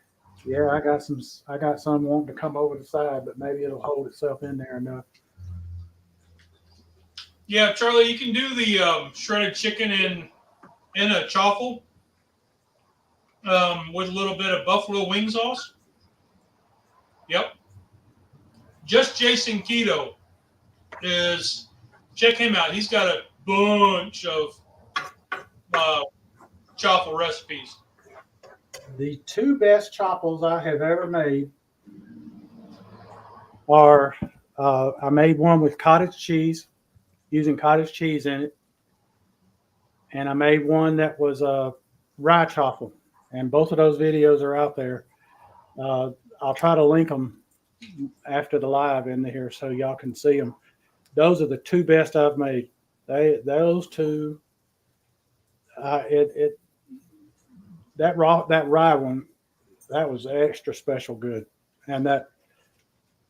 S1: Yeah, I got some wanting to come over the side, but maybe it'll hold itself in there enough.
S2: Yeah, Charlie, you can do the shredded chicken in a chaffle with a little bit of buffalo wing sauce. Yep. Just Jason Keto check him out. He's got a bunch of chaffle recipes.
S1: The 2 best chaffles I have ever made are I made one with cottage cheese, using cottage cheese in it, and I made one that was rye chaffle, and both of those videos are out there. I'll try to link them after the live in here so y'all can see them. Those are the 2 best I've made. Those 2. That rye one, that was extra special good. And that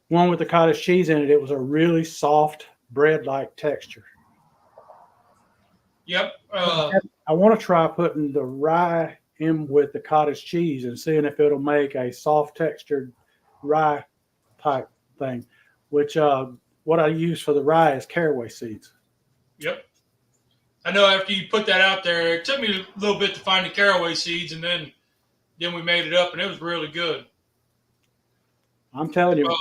S1: one with the cottage cheese in it, it was a really soft bread-like texture.
S2: Yep.
S1: I want to try putting the rye in with the cottage cheese and seeing if it'll make a soft textured rye type thing, which what I use for the rye is caraway seeds.
S2: Yep. I know after you put that out there, it took me a little bit to find the caraway seeds, and then we made it up, and it was really good.
S1: I'm telling you.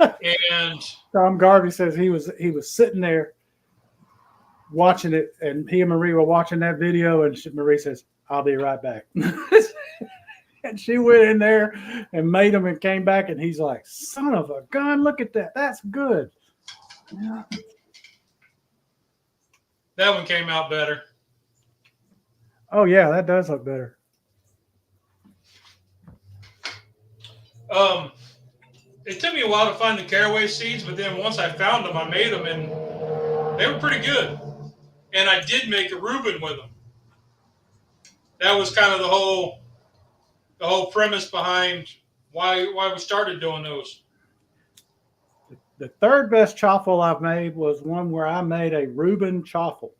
S2: And
S1: Tom Garvey says he was sitting there watching it, and he and Marie were watching that video, and Marie says, "I'll be right back." And she went in there and made them and came back, and he's like, "Son of a gun, look at that. That's good." Yeah.
S2: That one came out better.
S1: Oh, yeah, that does look better.
S2: It took me a while to find the caraway seeds, but then once I found them, I made them, and they were pretty good. And I did make a Reuben with them. That was kind of the whole premise behind why we started doing those.
S1: The third best chaffle I've made was one where I made a Reuben chaffle.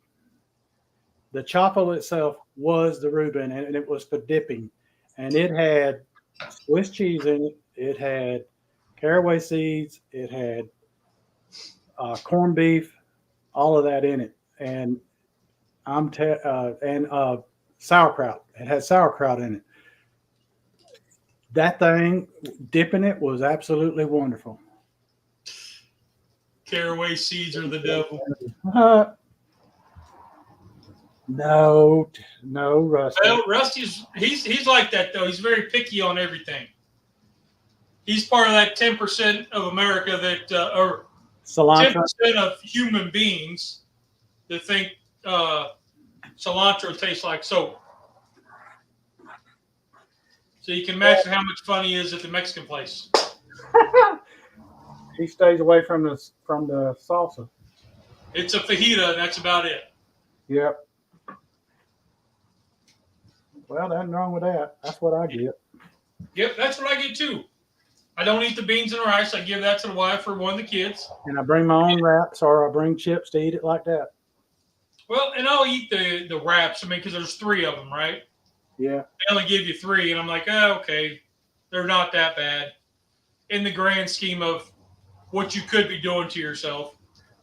S1: The chaffle itself was the Reuben, and it was for dipping. And it had Swiss cheese in it. It had caraway seeds. It had corned beef, all of that in it. And sauerkraut. It had sauerkraut in it. That thing, dipping it, was absolutely wonderful.
S2: Caraway seeds are the devil.
S1: No, Rusty.
S2: Well, Rusty's he's like that though. He's very picky on everything. He's part of that 10% of America that, or
S1: Cilantro.
S2: 10% of human beings that think cilantro tastes like soap. So you can imagine how much fun he is at the Mexican place.
S1: He stays away from the salsa.
S2: It's a fajita, and that's about it.
S1: Yep. Well, nothing wrong with that. That's what I get.
S2: Yep, that's what I get too. I don't eat the beans and rice. I give that to the wife or one of the kids.
S1: And I bring my own wraps, or I bring chips to eat it like that.
S2: Well, and I'll eat the wraps. I mean, because there's 3 of them, right?
S1: Yeah.
S2: They only give you 3, and I'm like, oh, okay, they're not that bad in the grand scheme of what you could be doing to yourself.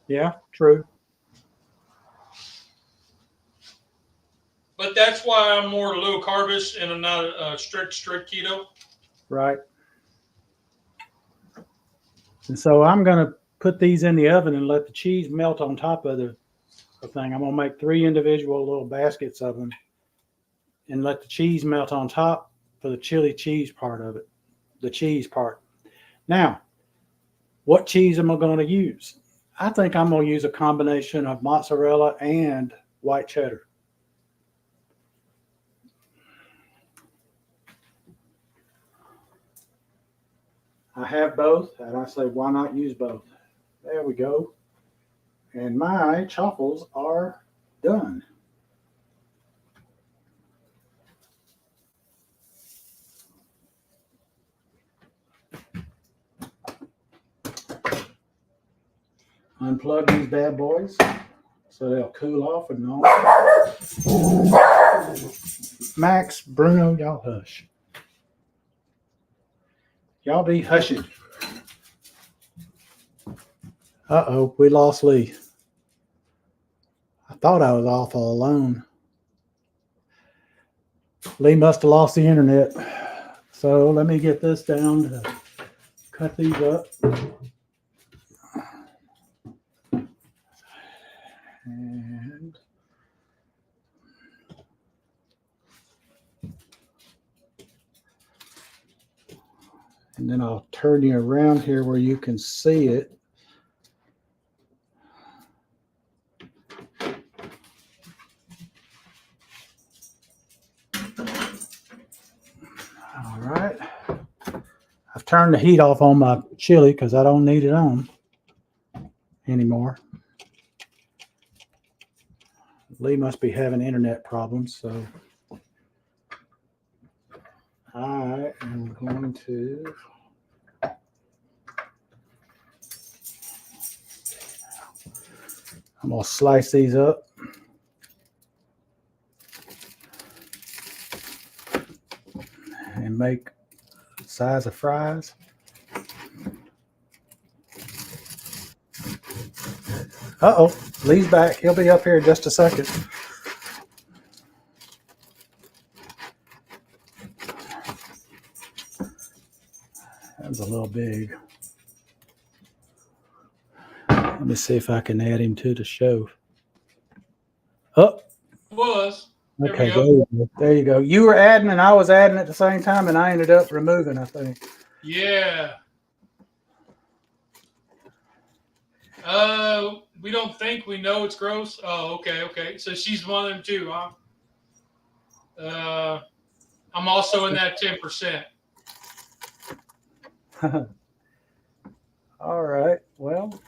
S1: Yeah, true.
S2: But that's why I'm more low carbish and I'm not a strict keto.
S1: Right. And so I'm going to put these in the oven and let the cheese melt on top of the thing. I'm going to make 3 individual little baskets of them and let the cheese melt on top for the chili cheese part of it, the cheese part. Now, what cheese am I going to use? I think I'm going to use a combination of mozzarella and white cheddar. I have both, and I say, why not use both? There we go. And my chaffles are done. Unplug these bad boys so they'll cool off and all. Max, Bruno, y'all hush. Y'all be hushing. Uh-oh, we lost Lee. I thought I was awful alone. Lee must have lost the internet. So let me get this down to cut these up. And then I'll turn you around here where you can see it. All right. I've turned the heat off on my chili because I don't need it on anymore. Lee must be having internet problems, so I am going to slice these up. and make the size of fries. Uh-oh, Lee's back. He'll be up here in just a second. That was a little big. Let me see if I can add him to the show. Oh,
S2: Was. There
S1: okay,
S2: we
S1: there
S2: go.
S1: you go. There you go. You were adding and I was adding at the same time, and I ended up removing, I think.
S2: Yeah. We don't think we know it's gross. Oh, okay. So she's one of them too, huh? I'm also in that 10%.
S1: All right. Well,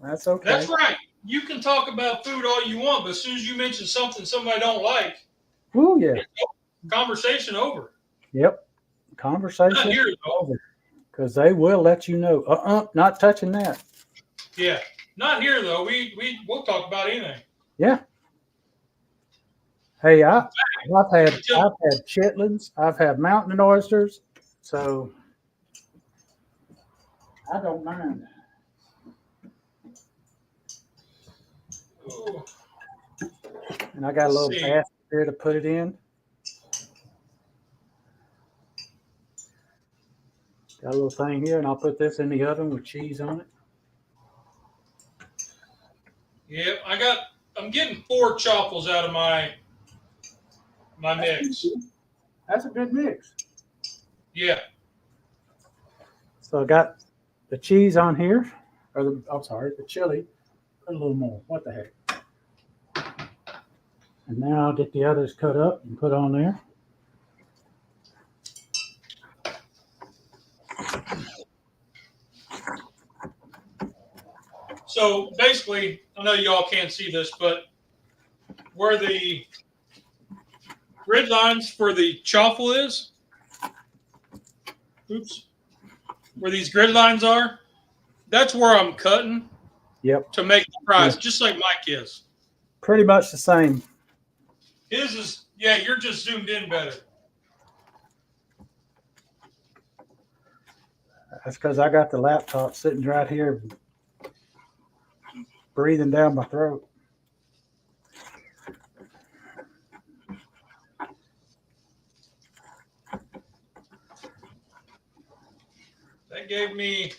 S1: that's okay.
S2: That's right. You can talk about food all you want, but as soon as you mention something somebody don't like,
S1: Oh yeah.
S2: conversation over.
S1: Yep.
S2: Not
S1: Conversation
S2: here though.
S1: over. Because they will let you know. Not touching that.
S2: Yeah. Not here though. We'll talk about anything.
S1: Yeah. Hey, I've had chitlins. I've had mountain oysters. So I don't mind.
S2: Ooh.
S1: And I got a little basket here to put it in. Got a little thing here, and I'll put this in the oven with cheese on it.
S2: Yep, I'm getting 4 chopples out of my mix.
S1: That's a good mix.
S2: Yeah.
S1: So I got the cheese on here, or the chili. Put a little more. What the heck? And now I'll get the others cut up and put on there.
S2: So basically, I know y'all can't see this, but where the grid lines for the chaffle is, where these grid lines are, that's where I'm cutting.
S1: Yep.
S2: To make the fries, just like Mike is.
S1: Pretty much the same.
S2: His is, yeah, you're just zoomed in better.
S1: That's because I got the laptop sitting right here, breathing down my throat.
S2: That gave me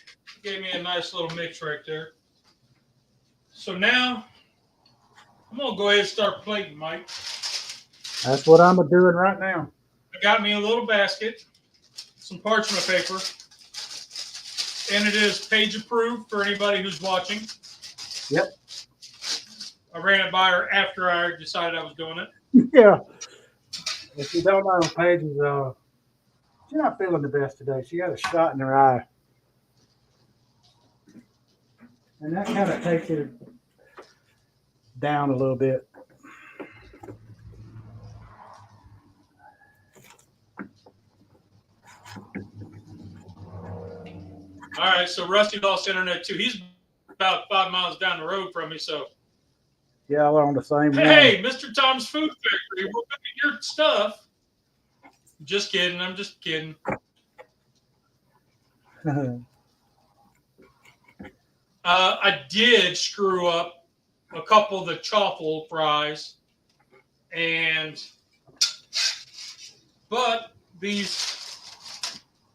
S2: a nice little mix right there. So now I'm gonna go ahead and start plating, Mike.
S1: That's what I'm doing right now.
S2: I got me a little basket, some parchment paper, and it is page approved for anybody who's watching.
S1: Yep.
S2: I ran it by her after I decided I was doing it.
S1: Yeah. If you don't know, Paige is she's not feeling the best today. She got a shot in her eye. And that kind of takes it down a little bit.
S2: All right, so Rusty lost internet too. He's about 5 miles down the road from me, so.
S1: Yeah, we're on the same
S2: Hey, Mr. Tom's Food Factory, we're cooking your stuff. Just kidding. I'm just kidding. I did screw up a couple of the chaffle fries, but these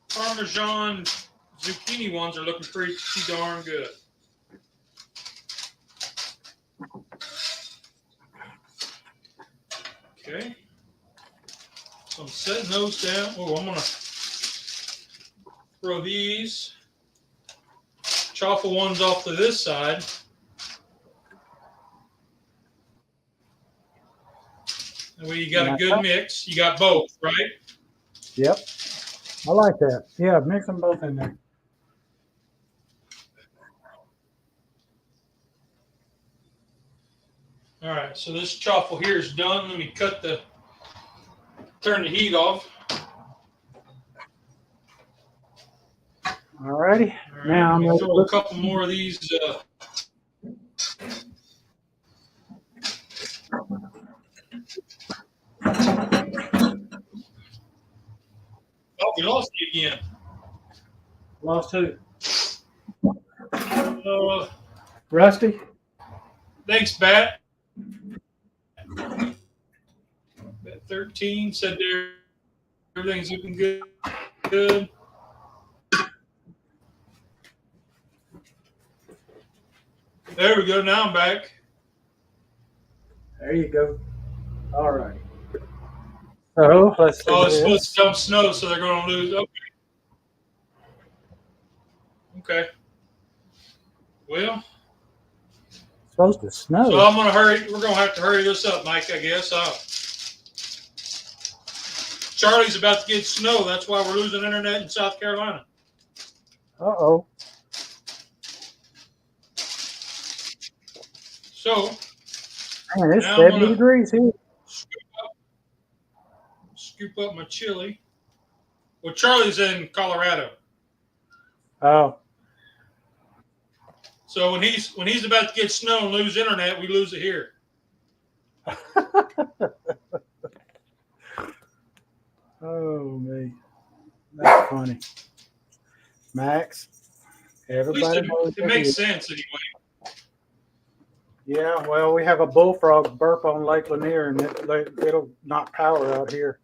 S2: Parmesan zucchini ones are looking pretty darn good. Okay. So I'm setting those down. Oh, I'm going to throw these chaffle ones off to this side. And you got a good mix. You got both, right?
S1: Yep. I like that. Yeah, mix them both in there.
S2: All right, so this chaffle here is done. Let me turn the heat off.
S1: All righty. Now I'm
S2: going to throw a couple more of these. We lost you again.
S1: Lost who?
S2: Uh,
S1: Rusty?
S2: thanks, Bat. Bat 13 said there everything's looking good. Good. There we go. Now I'm back.
S1: There you go. All right. So let's see.
S2: Oh, it's
S1: this.
S2: supposed to come snow, so they're going to lose. Okay. Okay. Well,
S1: It's supposed to snow.
S2: so I'm going to hurry. We're going to have to hurry this up, Mike, I guess. Charlie's about to get snow. That's why we're losing internet in South Carolina.
S1: Uh-oh.
S2: So,
S1: Man, it's
S2: now I'm
S1: 70
S2: gonna
S1: degrees here.
S2: scoop up my chili. Well, Charlie's in Colorado.
S1: Oh.
S2: So when he's about to get snow and lose internet, we lose it here.
S1: Oh, me. That's funny. Max,
S2: At least
S1: everybody knows
S2: it makes sense anyway.
S1: Yeah, well, we have a bullfrog burp on Lake Lanier, and it'll knock power out here.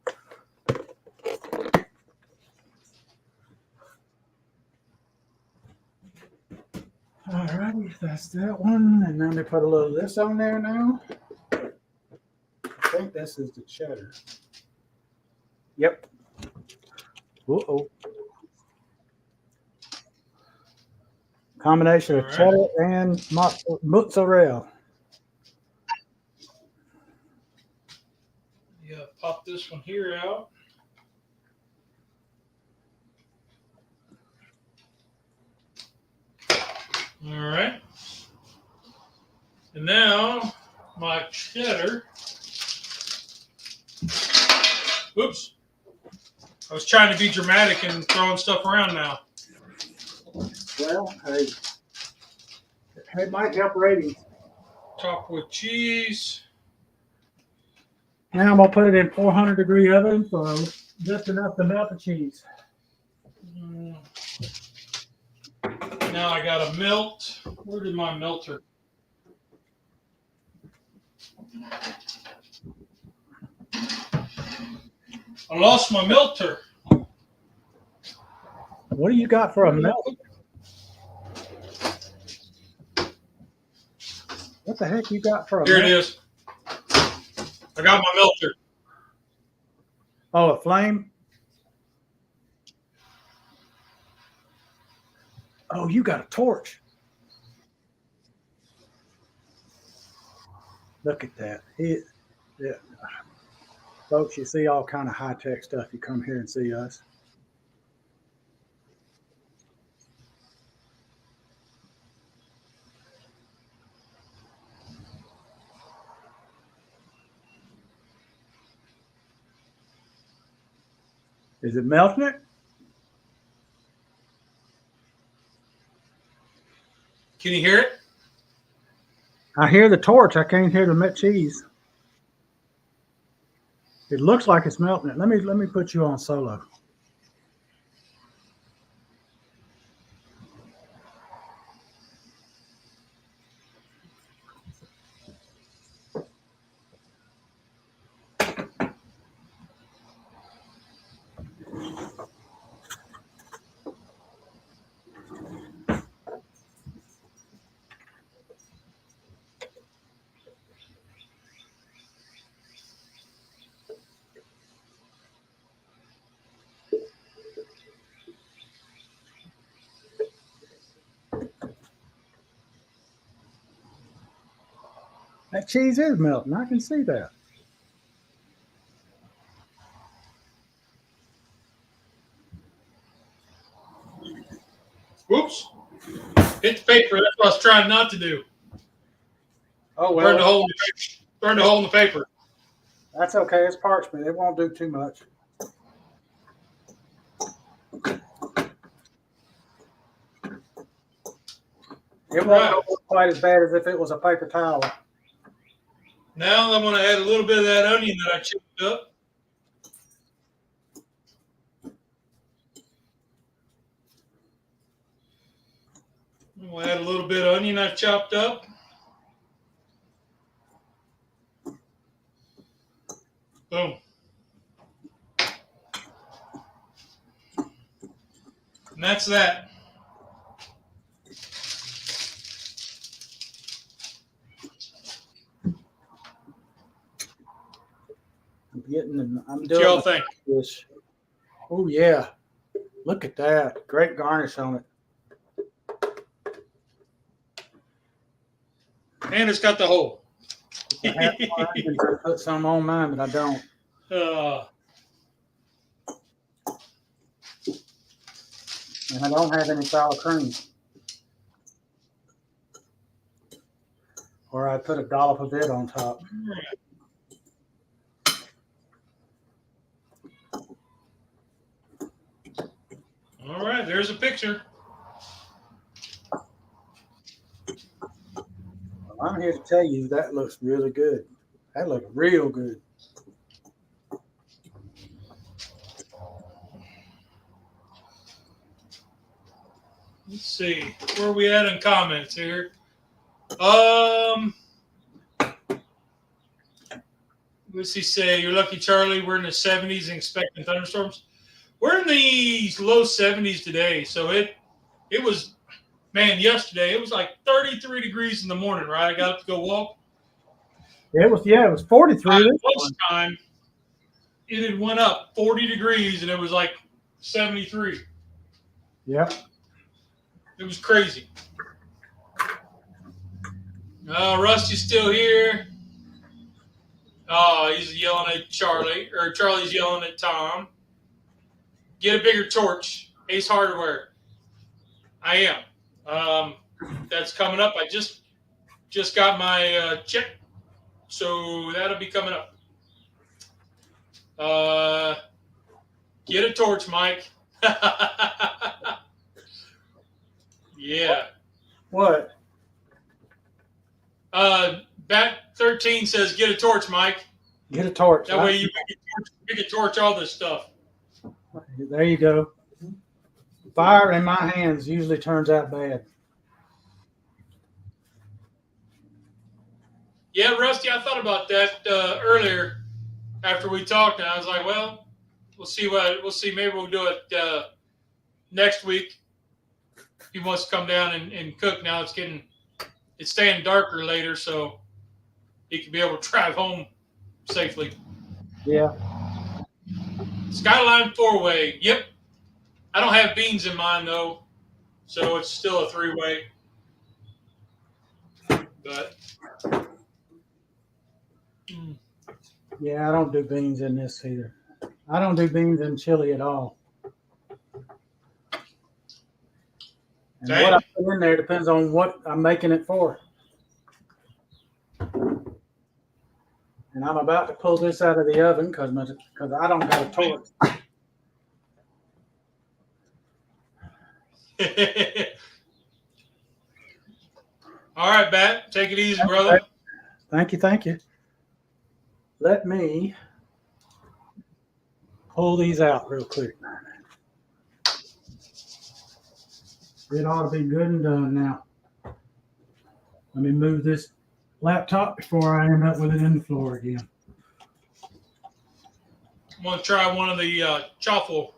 S1: All righty, that's that one. And then they put a little of this on there now. I think this is the cheddar. Yep. Uh-oh. Combination of cheddar and mozzarella.
S2: Yeah, pop this one here out. All right. And now my cheddar. Oops. I was trying to be dramatic and throwing stuff around now.
S1: Well, hey, it might help ratings.
S2: Top with cheese.
S1: Now I'm gonna put it in 400-degree oven for just enough to melt the cheese.
S2: Now I got a melt. Where did my melter? I lost my melter.
S1: What do you got for a melt? What the heck you got for a
S2: Here
S1: melt?
S2: it is. I got my melter.
S1: Oh, a flame? Oh, you got a torch. Look at that. Yeah. Folks, you see all kind of high-tech stuff. You come here and see us. Is it melting it?
S2: Can you hear it?
S1: I hear the torch. I can't hear the met cheese. It looks like it's melting it. Let me put you on solo. That cheese is melting. I can see that.
S2: Whoops. Hit the paper. That's what I was trying not to do.
S1: Oh,
S2: Burn the
S1: well,
S2: hole in the paper. Burn the hole in the paper.
S1: that's okay. It's parchment. It won't do too much. It won't look quite as bad as if it was a paper towel.
S2: Now I'm going to add a little bit of that onion that I chipped up. We'll add a little bit of onion I've chopped up. Boom. And that's that.
S1: I'm
S2: What
S1: doing
S2: y'all think?
S1: this. Oh yeah. Look at that. Great garnish on it.
S2: And it's got the hole.
S1: I have to put some on mine, but I don't. And I don't have any sour cream. Or I put a dollop of it on top.
S2: All right, there's a picture.
S1: I'm here to tell you that looks really good. That looks real good.
S2: Let's see. Where are we at in comments here? What's he say? You're lucky, Charlie. We're in the 70s and expecting thunderstorms. We're in the low 70s today. So it was, man, yesterday it was like 33 degrees in the morning, right? I got up to go walk.
S1: It was 43.
S2: By lunchtime, it had went up 40 degrees and it was like 73.
S1: Yep.
S2: It was crazy. Rusty's still here. Oh, he's yelling at Charlie, or Charlie's yelling at Tom. Get a bigger torch. Ace Hardware. I am. That's coming up. I just got my check, so that'll be coming up. Get a torch, Mike. Yeah.
S1: What?
S2: Bat 13 says, "Get a torch, Mike."
S1: Get a torch.
S2: That way you can torch all this stuff.
S1: There you go. Fire in my hands usually turns out bad.
S2: Yeah, Rusty, I thought about that earlier after we talked, and I was like, well, we'll see. Maybe we'll do it next week. He wants to come down and cook. Now it's staying darker later, so he can be able to drive home safely.
S1: Yeah.
S2: Skyline 4-way. Yep. I don't have beans in mine though, so it's still a 3-way. But
S1: yeah, I don't do beans in this either. I don't do beans in chili at all. And what I put in there depends on what I'm making it for. And I'm about to pull this out of the oven because I don't have a torch.
S2: All right, Bat. Take it easy, brother.
S1: Thank you. Let me pull these out real quick. It ought to be good and done now. Let me move this laptop before I end up with it in the floor again.
S2: I'm going to try one of the chaffle.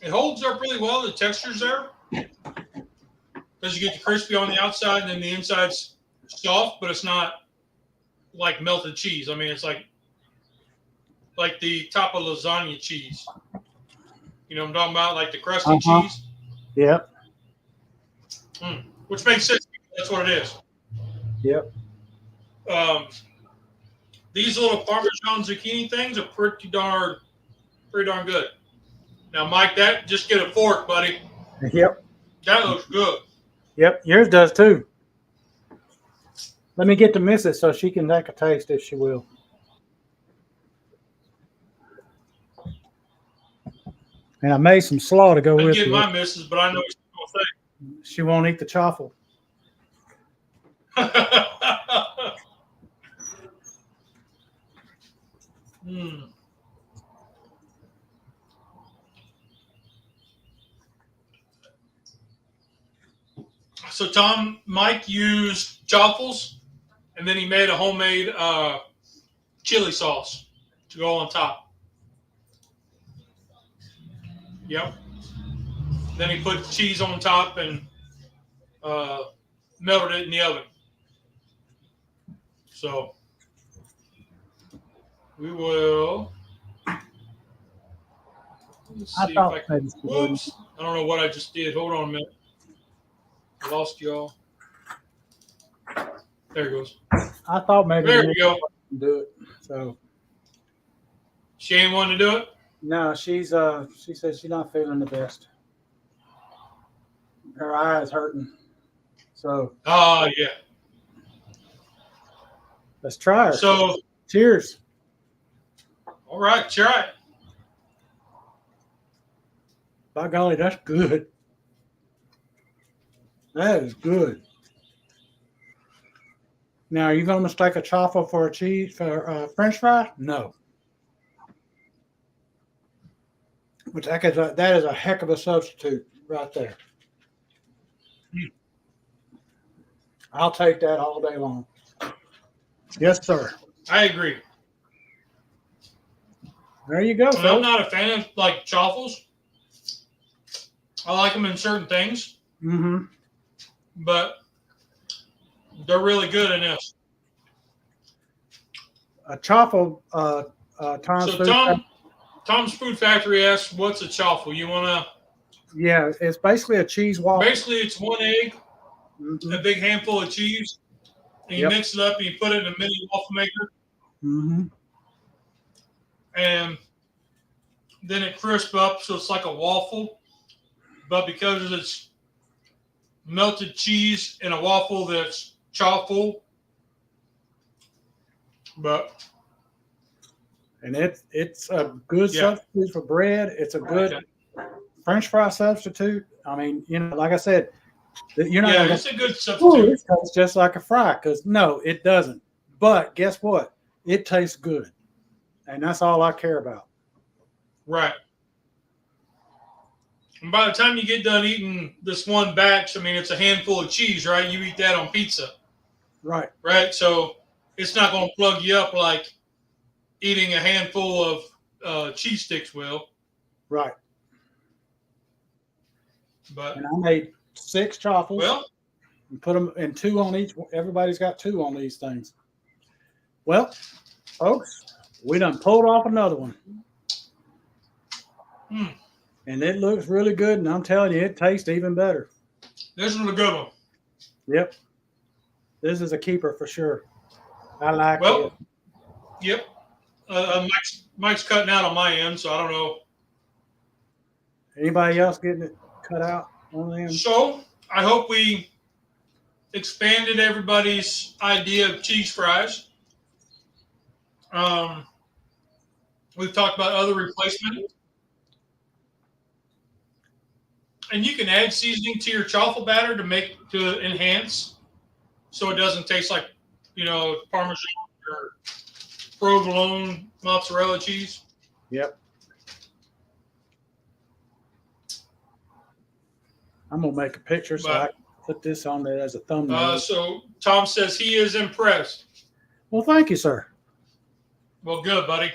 S2: It holds up really well. The texture's there. Because you get the crispy on the outside and then the inside's soft, but it's not like melted cheese. I mean, it's like the top of lasagna cheese. You know what I'm talking about? Like the crusty cheese?
S1: Yep.
S2: Which makes sense. That's what it is.
S1: Yep.
S2: These little Parmesan zucchini things are pretty darn good. Now, Mike, just get a fork, buddy.
S1: Yep.
S2: That looks good.
S1: Yep. Yours does too. Let me get to miss it so she can take a taste if she will. And I made some slaw to go with it.
S2: I get my missus, but I know what she's going to
S1: say. She won't eat the chaffle.
S2: So Mike used chaffles, and then he made a homemade chili sauce to go on top. Yep. Then he put cheese on top and melted it in the oven. So we will. Let's see if I can. Whoops! I don't know what I just did. Hold on a minute. I lost y'all. There it goes.
S1: I thought maybe
S2: there we go.
S1: Do it. So
S2: she ain't wanting to do it.
S1: No, she says she's not feeling the best. Her eye is hurting. So.
S2: Oh yeah.
S1: Let's try her.
S2: So.
S1: Cheers.
S2: All right, try it.
S1: By golly, that's good. That is good. Now, are you going to mistake a chaffle for French fry? No. Which that is a heck of a substitute right there. I'll take that all day long. Yes, sir.
S2: I agree.
S1: There you go.
S2: I'm not a fan of like chaffles. I like them in certain things.
S1: Mm-hmm.
S2: But they're really good in this.
S1: A chaffle,
S2: Tom's Food Factory asks, what's a chaffle? You want to?
S1: Yeah, it's basically a cheese waffle.
S2: Basically, it's one egg, a big handful of cheese, and you mix it up and you put it in a mini waffle maker.
S1: Mm-hmm.
S2: And then it crisps up, so it's like a waffle. But because it's melted cheese in a waffle that's chaffle,
S1: and it's a good substitute for bread. It's a good French fry substitute. I mean, like I said, you're not.
S2: It's a good substitute.
S1: It tastes just like a fry, because no, it doesn't. But guess what? It tastes good, and that's all I care about.
S2: Right. And by the time you get done eating this one batch, I mean, it's a handful of cheese, right? You eat that on pizza.
S1: Right.
S2: Right. So it's not going to plug you up like eating a handful of cheese sticks will.
S1: Right.
S2: But
S1: and I made 6 chaffles.
S2: Well,
S1: and put them in 2 on each. Everybody's got 2 on these things. Well, folks, we done pulled off another one. And it looks really good, and I'm telling you, it tastes even better.
S2: This was a good one.
S1: Yep. This is a keeper for sure. I like it.
S2: Well, yep. Mike's cutting out on my end, so I don't know.
S1: Anybody else getting it cut out on them?
S2: So I hope we expanded everybody's idea of cheese fries. We've talked about other replacements. And you can add seasoning to your chaffle batter to enhance, so it doesn't taste like, Parmesan or provolone mozzarella cheese.
S1: Yep. I'm gonna make a picture so I can put this on there as a thumbnail.
S2: So Tom says he is impressed.
S1: Well, thank you, sir.
S2: Well, good, buddy.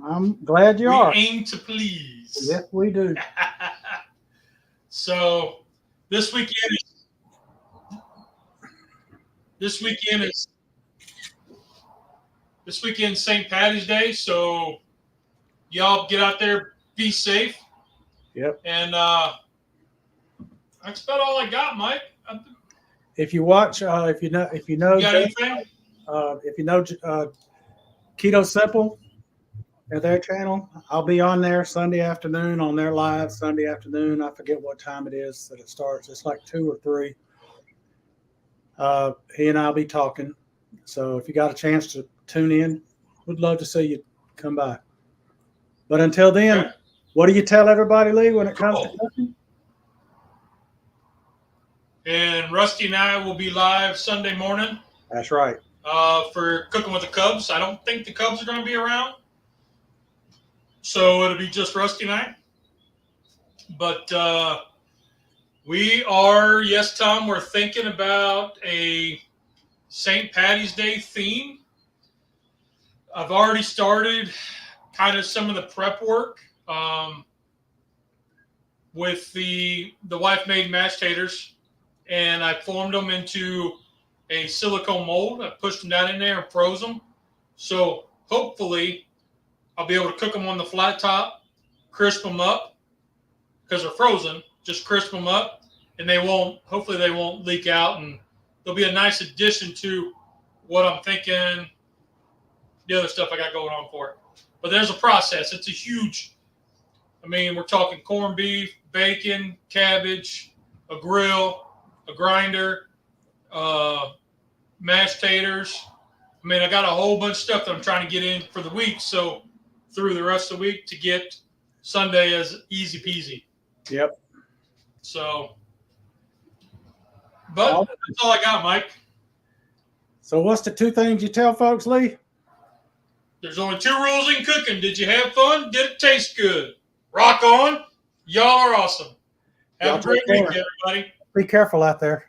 S1: I'm glad you are.
S2: We aim to please.
S1: Yes, we do.
S2: So this weekend is St. Patty's Day, so y'all get out there, be safe.
S1: Yep.
S2: And that's about all I got, Mike.
S1: If you watch, if you know,
S2: you got anything?
S1: If you know Keto Simple at their channel, I'll be on there Sunday afternoon on their live Sunday afternoon. I forget what time it is that it starts. It's like 2 or 3. He and I'll be talking. So if you got a chance to tune in, we'd love to see you come by. But until then, what do you tell everybody, Lee, when it comes to cooking?
S2: And Rusty and I will be live Sunday morning.
S1: That's right.
S2: For Cooking with the Cubs. I don't think the Cubs are going to be around. So it'll be just Rusty and I. But We are, yes, Tom, we're thinking about a St. Patty's Day theme. I've already started kind of some of the prep work with the wife-made mashed taters, and I formed them into a silicone mold. I pushed them down in there and froze them. So hopefully I'll be able to cook them on the flat top, crisp them up because they're frozen. Just crisp them up, and hopefully they won't leak out, and they'll be a nice addition to what I'm thinking, the other stuff I got going on for it. But there's a process. It's a huge, we're talking corned beef, bacon, cabbage, a grill, a grinder, mashed taters. I got a whole bunch of stuff that I'm trying to get in for the week, so through the rest of the week to get Sunday as easy peasy.
S1: Yep.
S2: So, but that's all I got, Mike.
S1: So what's the 2 things you tell folks, Lee?
S2: There's only 2 rules in cooking. Did you have fun? Did it taste good? Rock on. Y'all are awesome. Have a great week, everybody.
S1: Be careful out there.